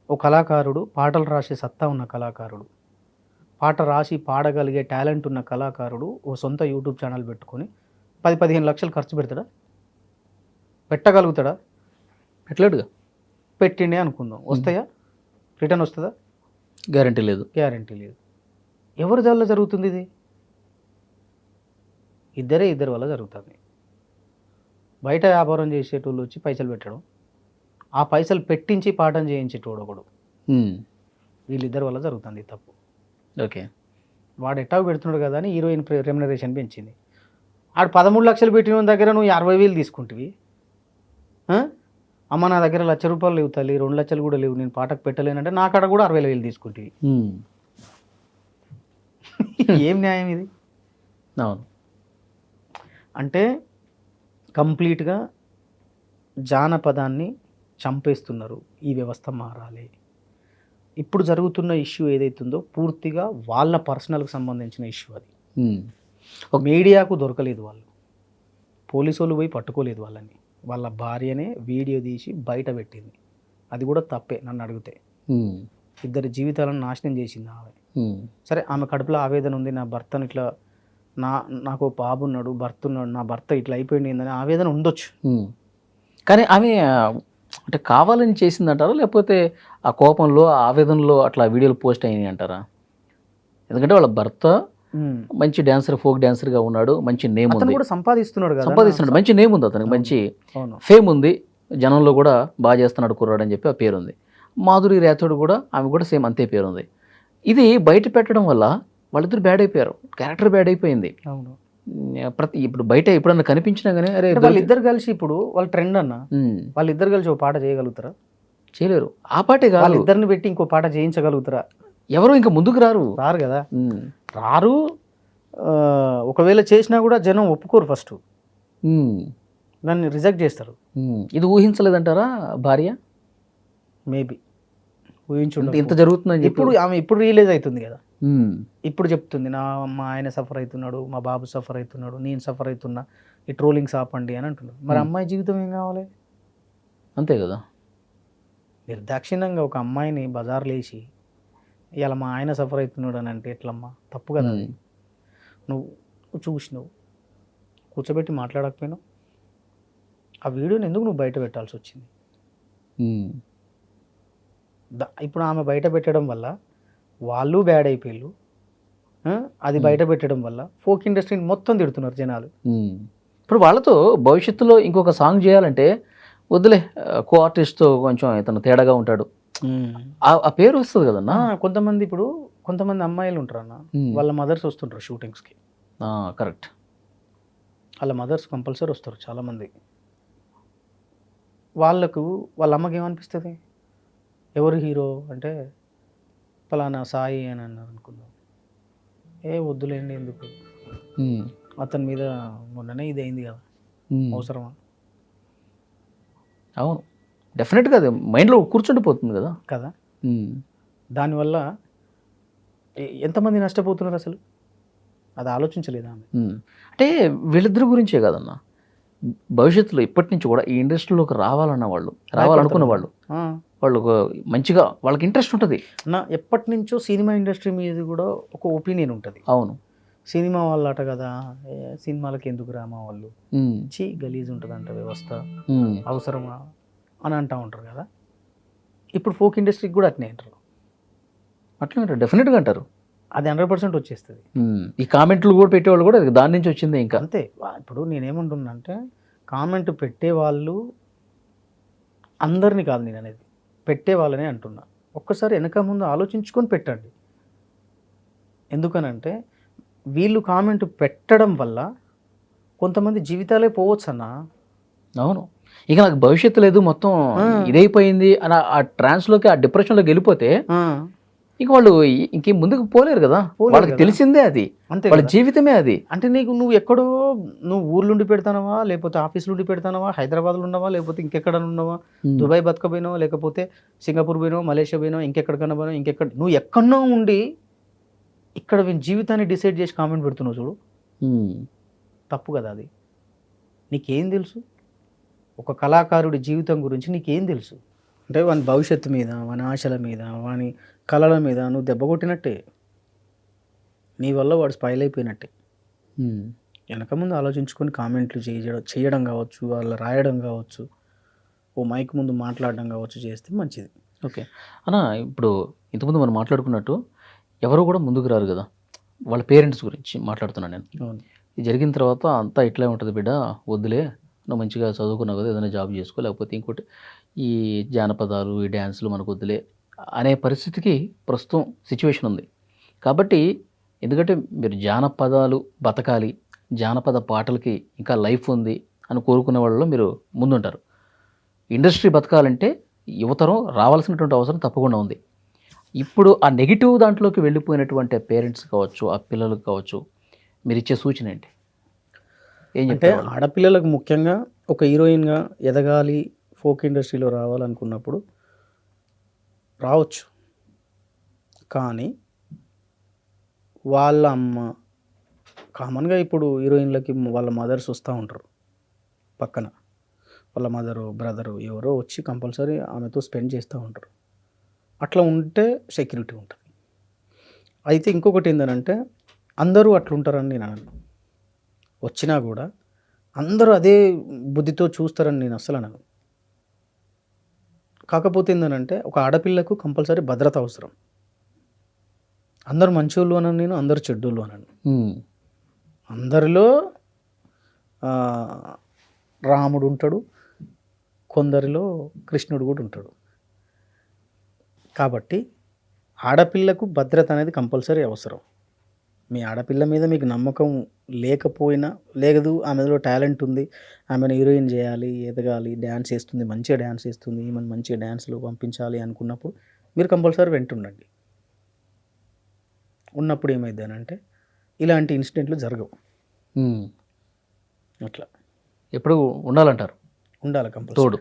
ఒక కళాకారుడు, పాటలు రాసే సత్తా ఉన్న కళాకారుడు, పాట రాసి పాడగలిగే టాలెంట్ ఉన్న కళాకారుడు ఓ సొంత యూట్యూబ్ ఛానల్ పెట్టుకొని 10-15 లక్షలు ఖర్చు పెడతాడా? పెట్టగలుగుతాడా? పెట్టలేడుగా. పెట్టిండే అనుకుందాం, వస్తాయా? రిటర్న్ వస్తుందా? గ్యారంటీ లేదు. గ్యారంటీ లేదు. ఎవరి వల్ల జరుగుతుంది ఇది? ఇద్దరి వల్ల జరుగుతుంది. బయట వ్యాపారం చేసేటోళ్ళు వచ్చి పైసలు పెట్టడం, ఆ పైసలు పెట్టించి పాఠం చేయించేటోడు ఒకడు, ఉమ్. వీళ్ళిద్దరి వల్ల జరుగుతుంది ఈ తప్పు. ఓకే. వాడు ఎట్టాగు పెడుతున్నాడు కదా అని హీరోయిన్ రెమ్యునరేషన్ పెంచింది. ఆడు 13 లక్షలు పెట్టిన దగ్గర నువ్వు 60,000 తీసుకుంటువి. అమ్మ నా దగ్గర ₹1,00,000 లేవు తల్లి, 2 లక్షలు కూడా లేవు, నేను పాటకు పెట్టలేనంటే నా కాడ కూడా 60,000 తీసుకుంటువి. ఉమ్. ఏం న్యాయం ఇది? అవును. అంటే కంప్లీట్గా జానపదాన్ని చంపేస్తున్నారు. ఈ వ్యవస్థ మారాలి. ఇప్పుడు జరుగుతున్న ఇష్యూ ఏదైతుందో పూర్తిగా వాళ్ళ పర్సనల్కి సంబంధించిన ఇష్యూ అది. ఉమ్. మీడియాకు దొరకలేదు, వాళ్ళు పోలీసు వాళ్ళు పోయి పట్టుకోలేదు వాళ్ళని. వాళ్ళ భార్యనే వీడియో తీసి బయట పెట్టింది. అది కూడా తప్పే నన్ను అడిగితే. ఉమ్. ఇద్దరి జీవితాలను నాశనం చేసింది ఆమె. ఉమ్. సరే ఆమె కడుపులో ఆవేదన ఉంది, నా భర్తను ఇట్లా నాకు బాబు ఉన్నాడు, భర్త ఉన్నాడు, నా భర్త ఇట్లా అయిపోయింది ఏందని ఆవేదన ఉండొచ్చు. కానీ ఆమె అంటే కావాలని చేసిందంటారా, లేకపోతే ఆ కోపంలో ఆ ఆవేదనలో అట్లా వీడియోలు పోస్ట్ అయినాయి అంటారా? ఎందుకంటే వాళ్ళ భర్త మంచి డాన్సర్, ఫోక్ డాన్సర్గా ఉన్నాడు, మంచి నేమ్ అతను ఉంది, కూడా సంపాదిస్తున్నాడు కదా, సంపాదిస్తున్నాడు, మంచి నేమ్ ఉంది అతనికి, మంచి అవును. ఫేమ్ ఉంది, జనంలో కూడా బాగా చేస్తున్నాడు కుర్రాడు అని చెప్పి ఆ పేరు ఉంది. మాధురి రాథోడ్ కూడా, ఆమె కూడా సేమ్ అంతే పేరు ఉంది. ఇది బయట పెట్టడం వల్ల వాళ్ళిద్దరు బ్యాడ్ అయిపోయారు, క్యారెక్టర్ బ్యాడ్ అయిపోయింది. అవును. ఇప్పుడు బయట ఎప్పుడన్నా కనిపించినా కానీ అరే వాళ్ళిద్దరు కలిసి ఇప్పుడు వాళ్ళ ట్రెండ్ అన్న, వాళ్ళిద్దరు కలిసి ఒక పాట చేయగలుగుతారా? చేయలేరు. ఆ పాటే కాదు, వాళ్ళిద్దరిని పెట్టి ఇంకో పాట చేయించగలుగుతారా? ఎవరు ఇంకా ముందుకు రారు కదా. రారు. ఒకవేళ చేసినా కూడా జనం ఒప్పుకోరు, ఫస్ట్ దాన్ని రిజెక్ట్ చేస్తారు. ఇది ఊహించలేదంటారా భార్య? మేబీ ఊహించు ఇంత జరుగుతుందని చెప్పి. ఇప్పుడు ఆమె ఇప్పుడు రియలైజ్ అవుతుంది కదా, ఇప్పుడు చెప్తుంది మా ఆయన సఫర్ అవుతున్నాడు, మా బాబు సఫర్ అవుతున్నాడు, నేను సఫర్ అవుతున్నా, ఈ ట్రోలింగ్స్ ఆపండి అని అంటున్నాడు. మరి అమ్మాయి జీవితం ఏం కావాలి? అంతే కదా. నిర్దాక్షిణ్యంగా ఒక అమ్మాయిని బజార్లో వేసి ఇలా మా ఆయన సఫర్ అవుతున్నాడు అని అంటే ఎట్లమ్మా? తప్పు కదా. నువ్వు చూసినావు, కూర్చోబెట్టి మాట్లాడకపోయినావు, ఆ వీడియోని ఎందుకు నువ్వు బయట పెట్టాల్సి వచ్చింది? ఇప్పుడు ఆమె బయట పెట్టడం వల్ల వాళ్ళు బ్యాడ్ అయిపోయారు, అది బయట పెట్టడం వల్ల ఫోక్ ఇండస్ట్రీని మొత్తం తిడుతున్నారు జనాలు. ఇప్పుడు వాళ్ళతో భవిష్యత్తులో ఇంకొక సాంగ్ చేయాలంటే వద్దులే కో ఆర్టిస్ట్తో కొంచెం ఇతను తేడాగా ఉంటాడు ఆ పేరు వస్తుంది కదన్నా. కొంతమంది ఇప్పుడు కొంతమంది అమ్మాయిలు ఉంటారు అన్న, వాళ్ళ మదర్స్ వస్తుంటారు షూటింగ్స్కి. కరెక్ట్. వాళ్ళ మదర్స్ కంపల్సరీ వస్తారు చాలామంది. వాళ్ళకు వాళ్ళ అమ్మకి ఏమనిపిస్తుంది, ఎవరు హీరో అంటే పలానా సాయి అని అన్నారు అనుకుందాం, వద్దులేండి ఎందుకు, అతని మీద మొన్ననే ఇది అయింది కదా, అవసరమా? అవును, డెఫినెట్గా అది మైండ్లో కూర్చుండిపోతుంది కదా. కదా, దానివల్ల ఎంతమంది నష్టపోతున్నారు అసలు, అది ఆలోచించలేదా ఆమె? అంటే వీళ్ళిద్దరి గురించే కాదన్న, భవిష్యత్తులో ఇప్పటి నుంచి కూడా ఈ ఇండస్ట్రీలోకి రావాలనుకున్న వాళ్ళు మంచిగా వాళ్ళకి ఇంట్రెస్ట్ ఉంటుంది. ఎప్పటి నుంచో సినిమా ఇండస్ట్రీ మీద కూడా ఒక ఒపీనియన్ ఉంటుంది. అవును, సినిమా వాళ్ళు అట కదా, సినిమాలకి ఎందుకు రామా వాళ్ళు, గలీజ్ ఉంటుంది అంట వ్యవస్థ, అవసరమా అని అంటూ ఉంటారు కదా. ఇప్పుడు ఫోక్ ఇండస్ట్రీకి కూడా అట్నే అంటారు. అట్లా అంటారు, డెఫినెట్గా అంటారు. అది 100% వచ్చేస్తుంది. ఈ కామెంట్లు కూడా పెట్టేవాళ్ళు కూడా దాని నుంచి వచ్చింది. ఇంకా అంతే. ఇప్పుడు నేనేమంటున్నా అంటే, కామెంట్ పెట్టేవాళ్ళు అందరినీ కాదు నేను అనేది, పెట్టే వాళ్ళనే అంటున్నా. ఒక్కసారి వెనక ముందు ఆలోచించుకొని పెట్టండి. ఎందుకనంటే వీళ్ళు కామెంట్ పెట్టడం వల్ల కొంతమంది జీవితాలే పోవచ్చు అన్న. అవును, ఇక నాకు భవిష్యత్తు లేదు, మొత్తం ఇదైపోయింది అని ఆ ట్రాన్స్లోకి, ఆ డిప్రెషన్లోకి వెళ్ళిపోతే ఇక వాళ్ళు ఇంకేం ముందుకు పోలేరు కదా. వాళ్ళకి తెలిసిందే అది, అంతే, వాళ్ళ జీవితమే అది. అంటే నువ్వు ఎక్కడో నువ్వు ఊర్లుండి పెడతానవా, లేకపోతే ఆఫీస్ నుండి పెడతానవా, హైదరాబాద్లో ఉన్నావా, లేకపోతే ఇంకెక్కడ ఉన్నావా, దుబాయ్ బతకపోయినావా, లేకపోతే సింగపూర్ పోయినావా, మలేషియా పోయినావా, ఇంకెక్కడికన్నా పోయినావా, నువ్వు ఎక్కడో ఉండి ఇక్కడ జీవితాన్ని డిసైడ్ చేసి కామెంట్ పెడుతున్నావు చూడు, తప్పు కదా అది. నీకేం తెలుసు ఒక కళాకారుడి జీవితం గురించి, నీకేం తెలుసు? అంటే వాని భవిష్యత్తు మీద, వాని ఆశల మీద, వాని కళల మీద నువ్వు దెబ్బ కొట్టినట్టే, నీ వల్ల వాడు స్పైల్ అయిపోయినట్టే. వెనక ముందు ఆలోచించుకొని కామెంట్లు చేయడం కావచ్చు, వాళ్ళ రాయడం కావచ్చు, ఓ మైక్ ముందు మాట్లాడడం కావచ్చు చేస్తే మంచిది. ఓకే అన్న, ఇప్పుడు ఇంతకుముందు మనం మాట్లాడుకున్నట్టు ఎవరు కూడా ముందుకు రారు కదా. వాళ్ళ పేరెంట్స్ గురించి మాట్లాడుతున్నాను నేను. ఇది జరిగిన తర్వాత అంతా ఇట్లే ఉంటుంది బిడ్డ, వద్దులే, నువ్వు మంచిగా చదువుకున్నావు కదా, ఏదైనా జాబ్ చేసుకో, లేకపోతే ఇంకోటి ఈ జానపదాలు, ఈ డ్యాన్సులు మనకు వద్దులే అనే పరిస్థితికి ప్రస్తుతం సిచ్యువేషన్ ఉంది. కాబట్టి ఎందుకంటే మీరు జానపదాలు బతకాలి, జానపద పాటలకి ఇంకా లైఫ్ ఉంది అని కోరుకునే వాళ్ళలో మీరు ముందుంటారు. ఇండస్ట్రీ బతకాలంటే యువతరం రావాల్సినటువంటి అవసరం తప్పకుండా ఉంది. ఇప్పుడు ఆ నెగిటివ్ దాంట్లోకి వెళ్ళిపోయినటువంటి పేరెంట్స్ కావచ్చు, ఆ పిల్లలకు కావచ్చు, మీరు ఇచ్చే సూచన ఏంటి? అంటే ఆడపిల్లలకు ముఖ్యంగా ఒక హీరోయిన్గా ఎదగాలి, ఫోక్ ఇండస్ట్రీలో రావాలనుకున్నప్పుడు రావచ్చు, కానీ వాళ్ళ అమ్మ, కామన్గా ఇప్పుడు హీరోయిన్లకి వాళ్ళ మదర్స్ వస్తూ ఉంటారు పక్కన, వాళ్ళ మదరు, బ్రదరు ఎవరో వచ్చి కంపల్సరీ ఆమెతో స్పెండ్ చేస్తూ ఉంటారు. అట్లా ఉంటే సెక్యూరిటీ ఉంటుంది. అయితే ఇంకొకటి ఏంటంటే, అందరూ అట్లుంటారని నేను అనను. వచ్చినా కూడా అందరూ అదే బుద్ధితో చూస్తారని నేను అస్సలు అనను. కాకపోతే ఏంటంటే, ఒక ఆడపిల్లకు కంపల్సరీ భద్రత అవసరం. అందరూ మంచోళ్ళు అనను నేను, అందరూ చెడ్డోళ్ళు అనను. అందరిలో రాముడు ఉంటాడు, కొందరిలో కృష్ణుడు కూడా ఉంటాడు. కాబట్టి ఆడపిల్లకు భద్రత అనేది కంపల్సరీ అవసరం. మీ ఆడపిల్ల మీద మీకు నమ్మకం లేకపోయినా, లేదు ఆమెలో టాలెంట్ ఉంది, ఆమెను హీరోయిన్ చేయాలి, ఎదగాలి, డ్యాన్స్ వేస్తుంది, మంచిగా డ్యాన్స్ వేస్తుంది, ఈమెను మంచిగా డ్యాన్స్లో పంపించాలి అనుకున్నప్పుడు మీరు కంపల్సరీ వెంటుండండి. ఉన్నప్పుడు ఏమైందనంటే ఇలాంటి ఇన్సిడెంట్లు జరగవు. అట్లా ఎప్పుడు ఉండాలంటారు, ఉండాలి కంపల్సరీ.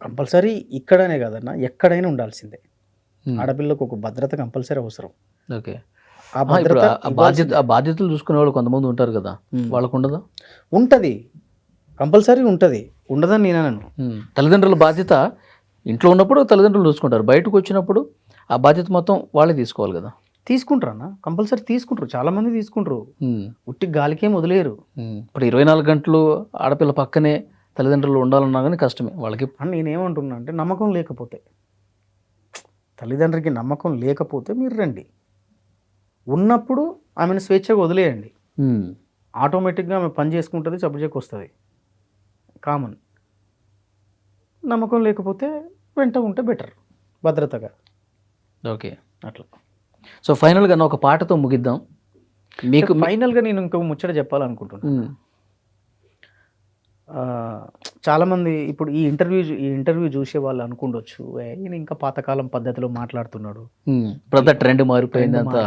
కంపల్సరీ ఇక్కడనే కాదన్న, ఎక్కడైనా ఉండాల్సిందే. ఆడపిల్లకు ఒక భద్రత కంపల్సరీ అవసరం. ఓకే, ఆ భద్రత, ఆ బాధ్యతలు చూసుకునే వాళ్ళు కొంతమంది ఉంటారు కదా, వాళ్ళకు ఉండదా? ఉంటుంది, కంపల్సరీ ఉంటుంది, ఉండదని నేను అనను. తల్లిదండ్రుల బాధ్యత ఇంట్లో ఉన్నప్పుడు తల్లిదండ్రులు చూసుకుంటారు, బయటకు వచ్చినప్పుడు ఆ బాధ్యత మొత్తం వాళ్ళే తీసుకోవాలి కదా. తీసుకుంటారు అన్న, కంపల్సరీ తీసుకుంటారు, చాలామంది తీసుకుంటారు, ఉట్టి గాలికేం వదిలేరు. ఇప్పుడు 24 గంటలు ఆడపిల్ల పక్కనే తల్లిదండ్రులు ఉండాలన్నా కానీ కష్టమే వాళ్ళకి. నేనేమంటున్నా అంటే, నమ్మకం లేకపోతే, తల్లిదండ్రికి నమ్మకం లేకపోతే మీరు రండి, ఉన్నప్పుడు ఆమెను స్వేచ్ఛగా వదిలేయండి. ఆటోమేటిక్గా ఆమె పని చేసుకుంటుంది, సబ్జెక్ట్ వస్తుంది, కామన్. నమ్మకం లేకపోతే వెంట ఉంటే బెటర్, భద్రతగా. ఓకే. అట్లా. సో ఫైనల్గా ఒక పాటతో ముగిద్దాం. మీకు ఫైనల్గా నేను ఇంకో ముచ్చట చెప్పాలనుకుంటున్నాను. చాలామంది ఇప్పుడు ఈ ఇంటర్వ్యూ చూసే వాళ్ళు అనుకుండొచ్చు, ఈయన ఇంకా పాతకాలం పద్ధతిలో మాట్లాడుతున్నాడు, ఇప్పుడు ట్రెండ్ మారిపోయింది, అంతా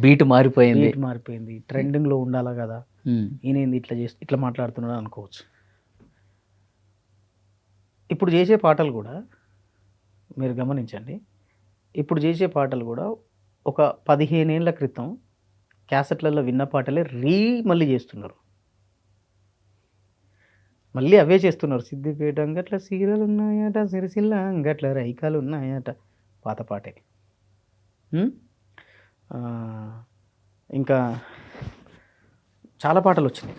బీట్ మారిపోయింది, ట్రెండింగ్లో ఉండాలా కదా, ఈయన ఏంది ఇట్లా మాట్లాడుతున్నాడు అనుకోవచ్చు. ఇప్పుడు చేసే పాటలు కూడా మీరు గమనించండి, ఇప్పుడు చేసే పాటలు కూడా ఒక 15 ఏళ్ల క్రితం క్యాసెట్లలో విన్న పాటలే మళ్ళీ చేస్తున్నారు, మళ్ళీ అవే చేస్తున్నారు. సిద్దిపేట అంగట్ల సీరలు ఉన్నాయట, సిరిసిల్ల అంగట్ల రైకాలు ఉన్నాయట, పాత పాటే. ఇంకా చాలా పాటలు వచ్చినాయి,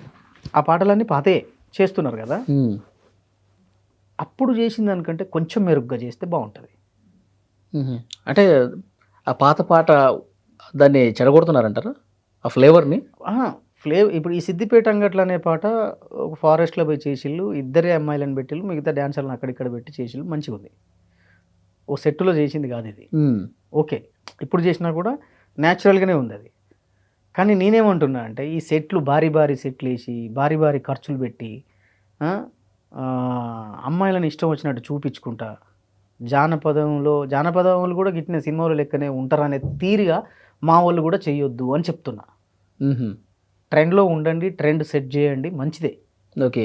ఆ పాటలన్నీ పాతే చేస్తున్నారు కదా. అప్పుడు చేసిన దానికంటే కొంచెం మెరుగ్గా చేస్తే బాగుంటుంది. అంటే ఆ పాత పాట దాన్ని చెడగొడుతున్నారంటారా ఆ ఫ్లేవర్ని? ఇప్పుడు ఈ సిద్దిపేట అంగట్ల అనే పాట ఒక ఫారెస్ట్లో పోయి చేసిళ్ళు, ఇద్దరే అమ్మాయిలను పెట్టిళ్ళు, మిగతా డ్యాన్సర్లను అక్కడిక్కడ పెట్టి చేసిళ్ళు, మంచిగా ఉంది. ఓ సెట్టులో చేసింది కాదు ఇది. ఓకే, ఇప్పుడు చేసినా కూడా న్యాచురల్గానే ఉంది అది. కానీ నేనేమంటున్నా అంటే ఈ సెట్లు భారీ సెట్లు వేసి భారీ ఖర్చులు పెట్టి అమ్మాయిలను ఇష్టం వచ్చినట్టు చూపించుకుంటా, జానపదంలో కూడా గిట్టిన సినిమాలు లెక్కనే ఉంటారనే తీరుగా మా వాళ్ళు కూడా చేయొద్దు అని చెప్తున్నా. ట్రెండ్లో ఉండండి, ట్రెండ్ సెట్ చేయండి, మంచిదే. ఓకే,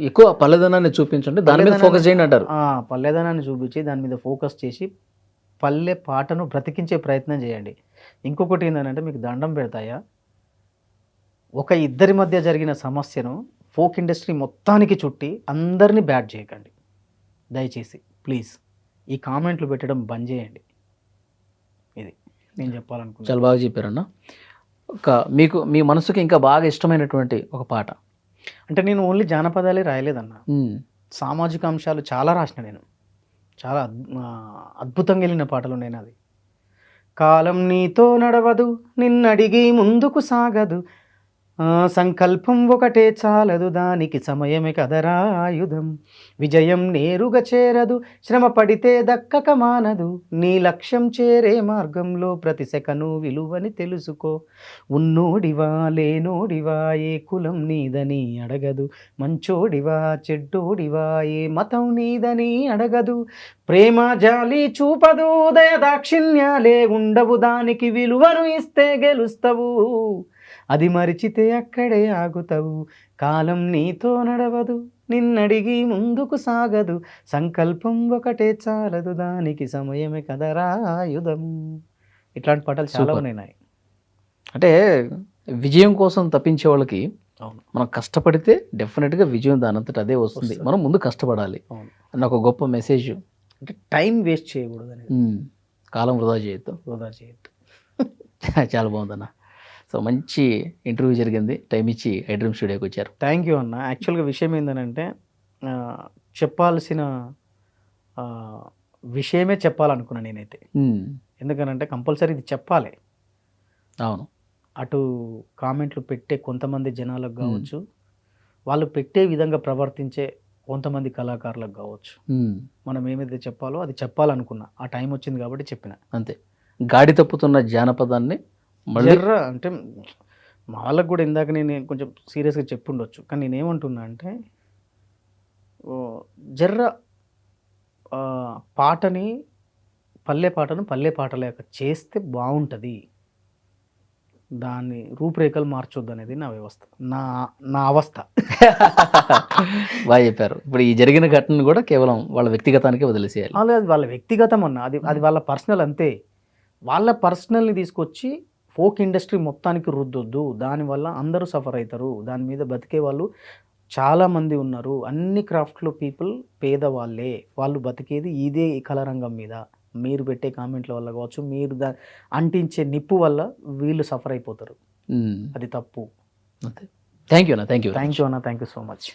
ఎక్కువ పల్లెదనాన్ని చూపించండి, దాని మీద ఫోకస్ చేయండి అంటారు. పల్లెదనాన్ని చూపించి దాని మీద ఫోకస్ చేసి పల్లె పాటను బ్రతికించే ప్రయత్నం చేయండి. ఇంకొకటి ఏంటంటే మీకు దండం పెడతాయా, ఒక ఇద్దరి మధ్య జరిగిన సమస్యను ఫోక్ ఇండస్ట్రీ మొత్తానికి చుట్టి అందరినీ బ్యాట్ చేయకండి దయచేసి, ప్లీజ్. ఈ కామెంట్లు పెట్టడం బంద్ చేయండి. ఇది నేను చెప్పాలనుకుంటున్నాను. చాలా బాగా చెప్పారన్న. మీకు మీ మనసుకి ఇంకా బాగా ఇష్టమైనటువంటి ఒక పాట? అంటే నేను ఓన్లీ జానపదాలే రాయలేదన్న, సామాజిక అంశాలు చాలా రాసిన నేను, చాలా అద్భుతంగా వెళ్ళిన పాటలు ఉన్నాయి నాది. కాలం నీతో నడవదు, నిన్నడిగి ముందుకు సాగదు, సంకల్పం ఒకటే చాలదు, దానికి సమయమే కదరా ఆయుధం, విజయం నేరుగా చేరదు, శ్రమ పడితే దక్కక మానదు, నీ లక్ష్యం చేరే మార్గంలో ప్రతి సెకను విలువని తెలుసుకో, ఉన్నోడివా లేనోడివా ఏ కులం నీదని అడగదు, మంచోడివా చెడ్డోడివా ఏ మతం నీదని అడగదు, ప్రేమ జాలి చూపదు, దయ దాక్షిణ్యాలే ఉండవు, దానికి విలువను ఇస్తే గెలుస్తావు, అది మరిచితే అక్కడే ఆగుతావు, కాలం నీతో నడవదు, నిన్నడిగి ముందుకు సాగదు, సంకల్పం ఒకటే చాలదు, దానికి సమయమే కదరా ఆయుధం. ఇట్లాంటి పాటలు చాలా ఉన్నాయి. అంటే విజయం కోసం తప్పించే వాళ్ళకి మనం కష్టపడితే డెఫినెట్గా విజయం దానంతట అదే వస్తుంది, మనం ముందు కష్టపడాలి అన్న ఒక గొప్ప మెసేజ్. అంటే టైం వేస్ట్ చేయకూడదు అనేది, కాలం వృధా చేయొద్దు. చాలా బాగుందన్న. సో మంచి ఇంటర్వ్యూ జరిగింది, టైం ఇచ్చి ఐడ్రీమ్ స్టూడియోకి వచ్చారు. థ్యాంక్ యూ అన్న. యాక్చువల్గా విషయం ఏంటంటే చెప్పాల్సిన విషయమే చెప్పాలనుకున్నాను నేనైతే, ఎందుకనంటే కంపల్సరీ ఇది చెప్పాలి. అవును, అటు కామెంట్లు పెట్టే కొంతమంది జనాలకు కావచ్చు, వాళ్ళు పెట్టే విధంగా ప్రవర్తించే కొంతమంది కళాకారులకు కావచ్చు, మనం ఏమైతే చెప్పాలో అది చెప్పాలనుకున్నా, ఆ టైం వచ్చింది కాబట్టి చెప్పిన. అంతే, గాడి తప్పుతున్న జానపదాన్ని జర్ర అంటే మా వాళ్ళకు కూడా ఇందాక నేను కొంచెం సీరియస్గా చెప్పుండొచ్చు, కానీ నేనేమంటున్నా అంటే జర్ర పల్లె పాటలేక చేస్తే బాగుంటుంది, దాన్ని రూపురేఖలు మార్చొద్దు అనేది నా వ్యవస్థ, నా అవస్థ. బాగా చెప్పారు. ఇప్పుడు ఈ జరిగిన ఘటన కూడా కేవలం వాళ్ళ వ్యక్తిగతానికి వదిలేసేయాలి. అది వాళ్ళ వ్యక్తిగతం అన్న, అది వాళ్ళ పర్సనల్ అంతే. వాళ్ళ పర్సనల్ని తీసుకొచ్చి ఫోక్ ఇండస్ట్రీ మొత్తానికి రుద్దొద్దు, దానివల్ల అందరూ సఫర్ అవుతారు, దాని మీద బతికే వాళ్ళు చాలామంది ఉన్నారు. అన్ని క్రాఫ్ట్లో పీపుల్ పేదవాళ్ళే, వాళ్ళు బతికేది ఇదే కళారంగం మీద. మీరు పెట్టే కామెంట్ల వల్ల కావచ్చు, మీరు అంటించే నిప్పు వల్ల వీళ్ళు సఫర్ అయిపోతారు, అది తప్పు. థ్యాంక్ యూ అన్న, థ్యాంక్ యూ అన్న, థ్యాంక్ యూ సో మచ్.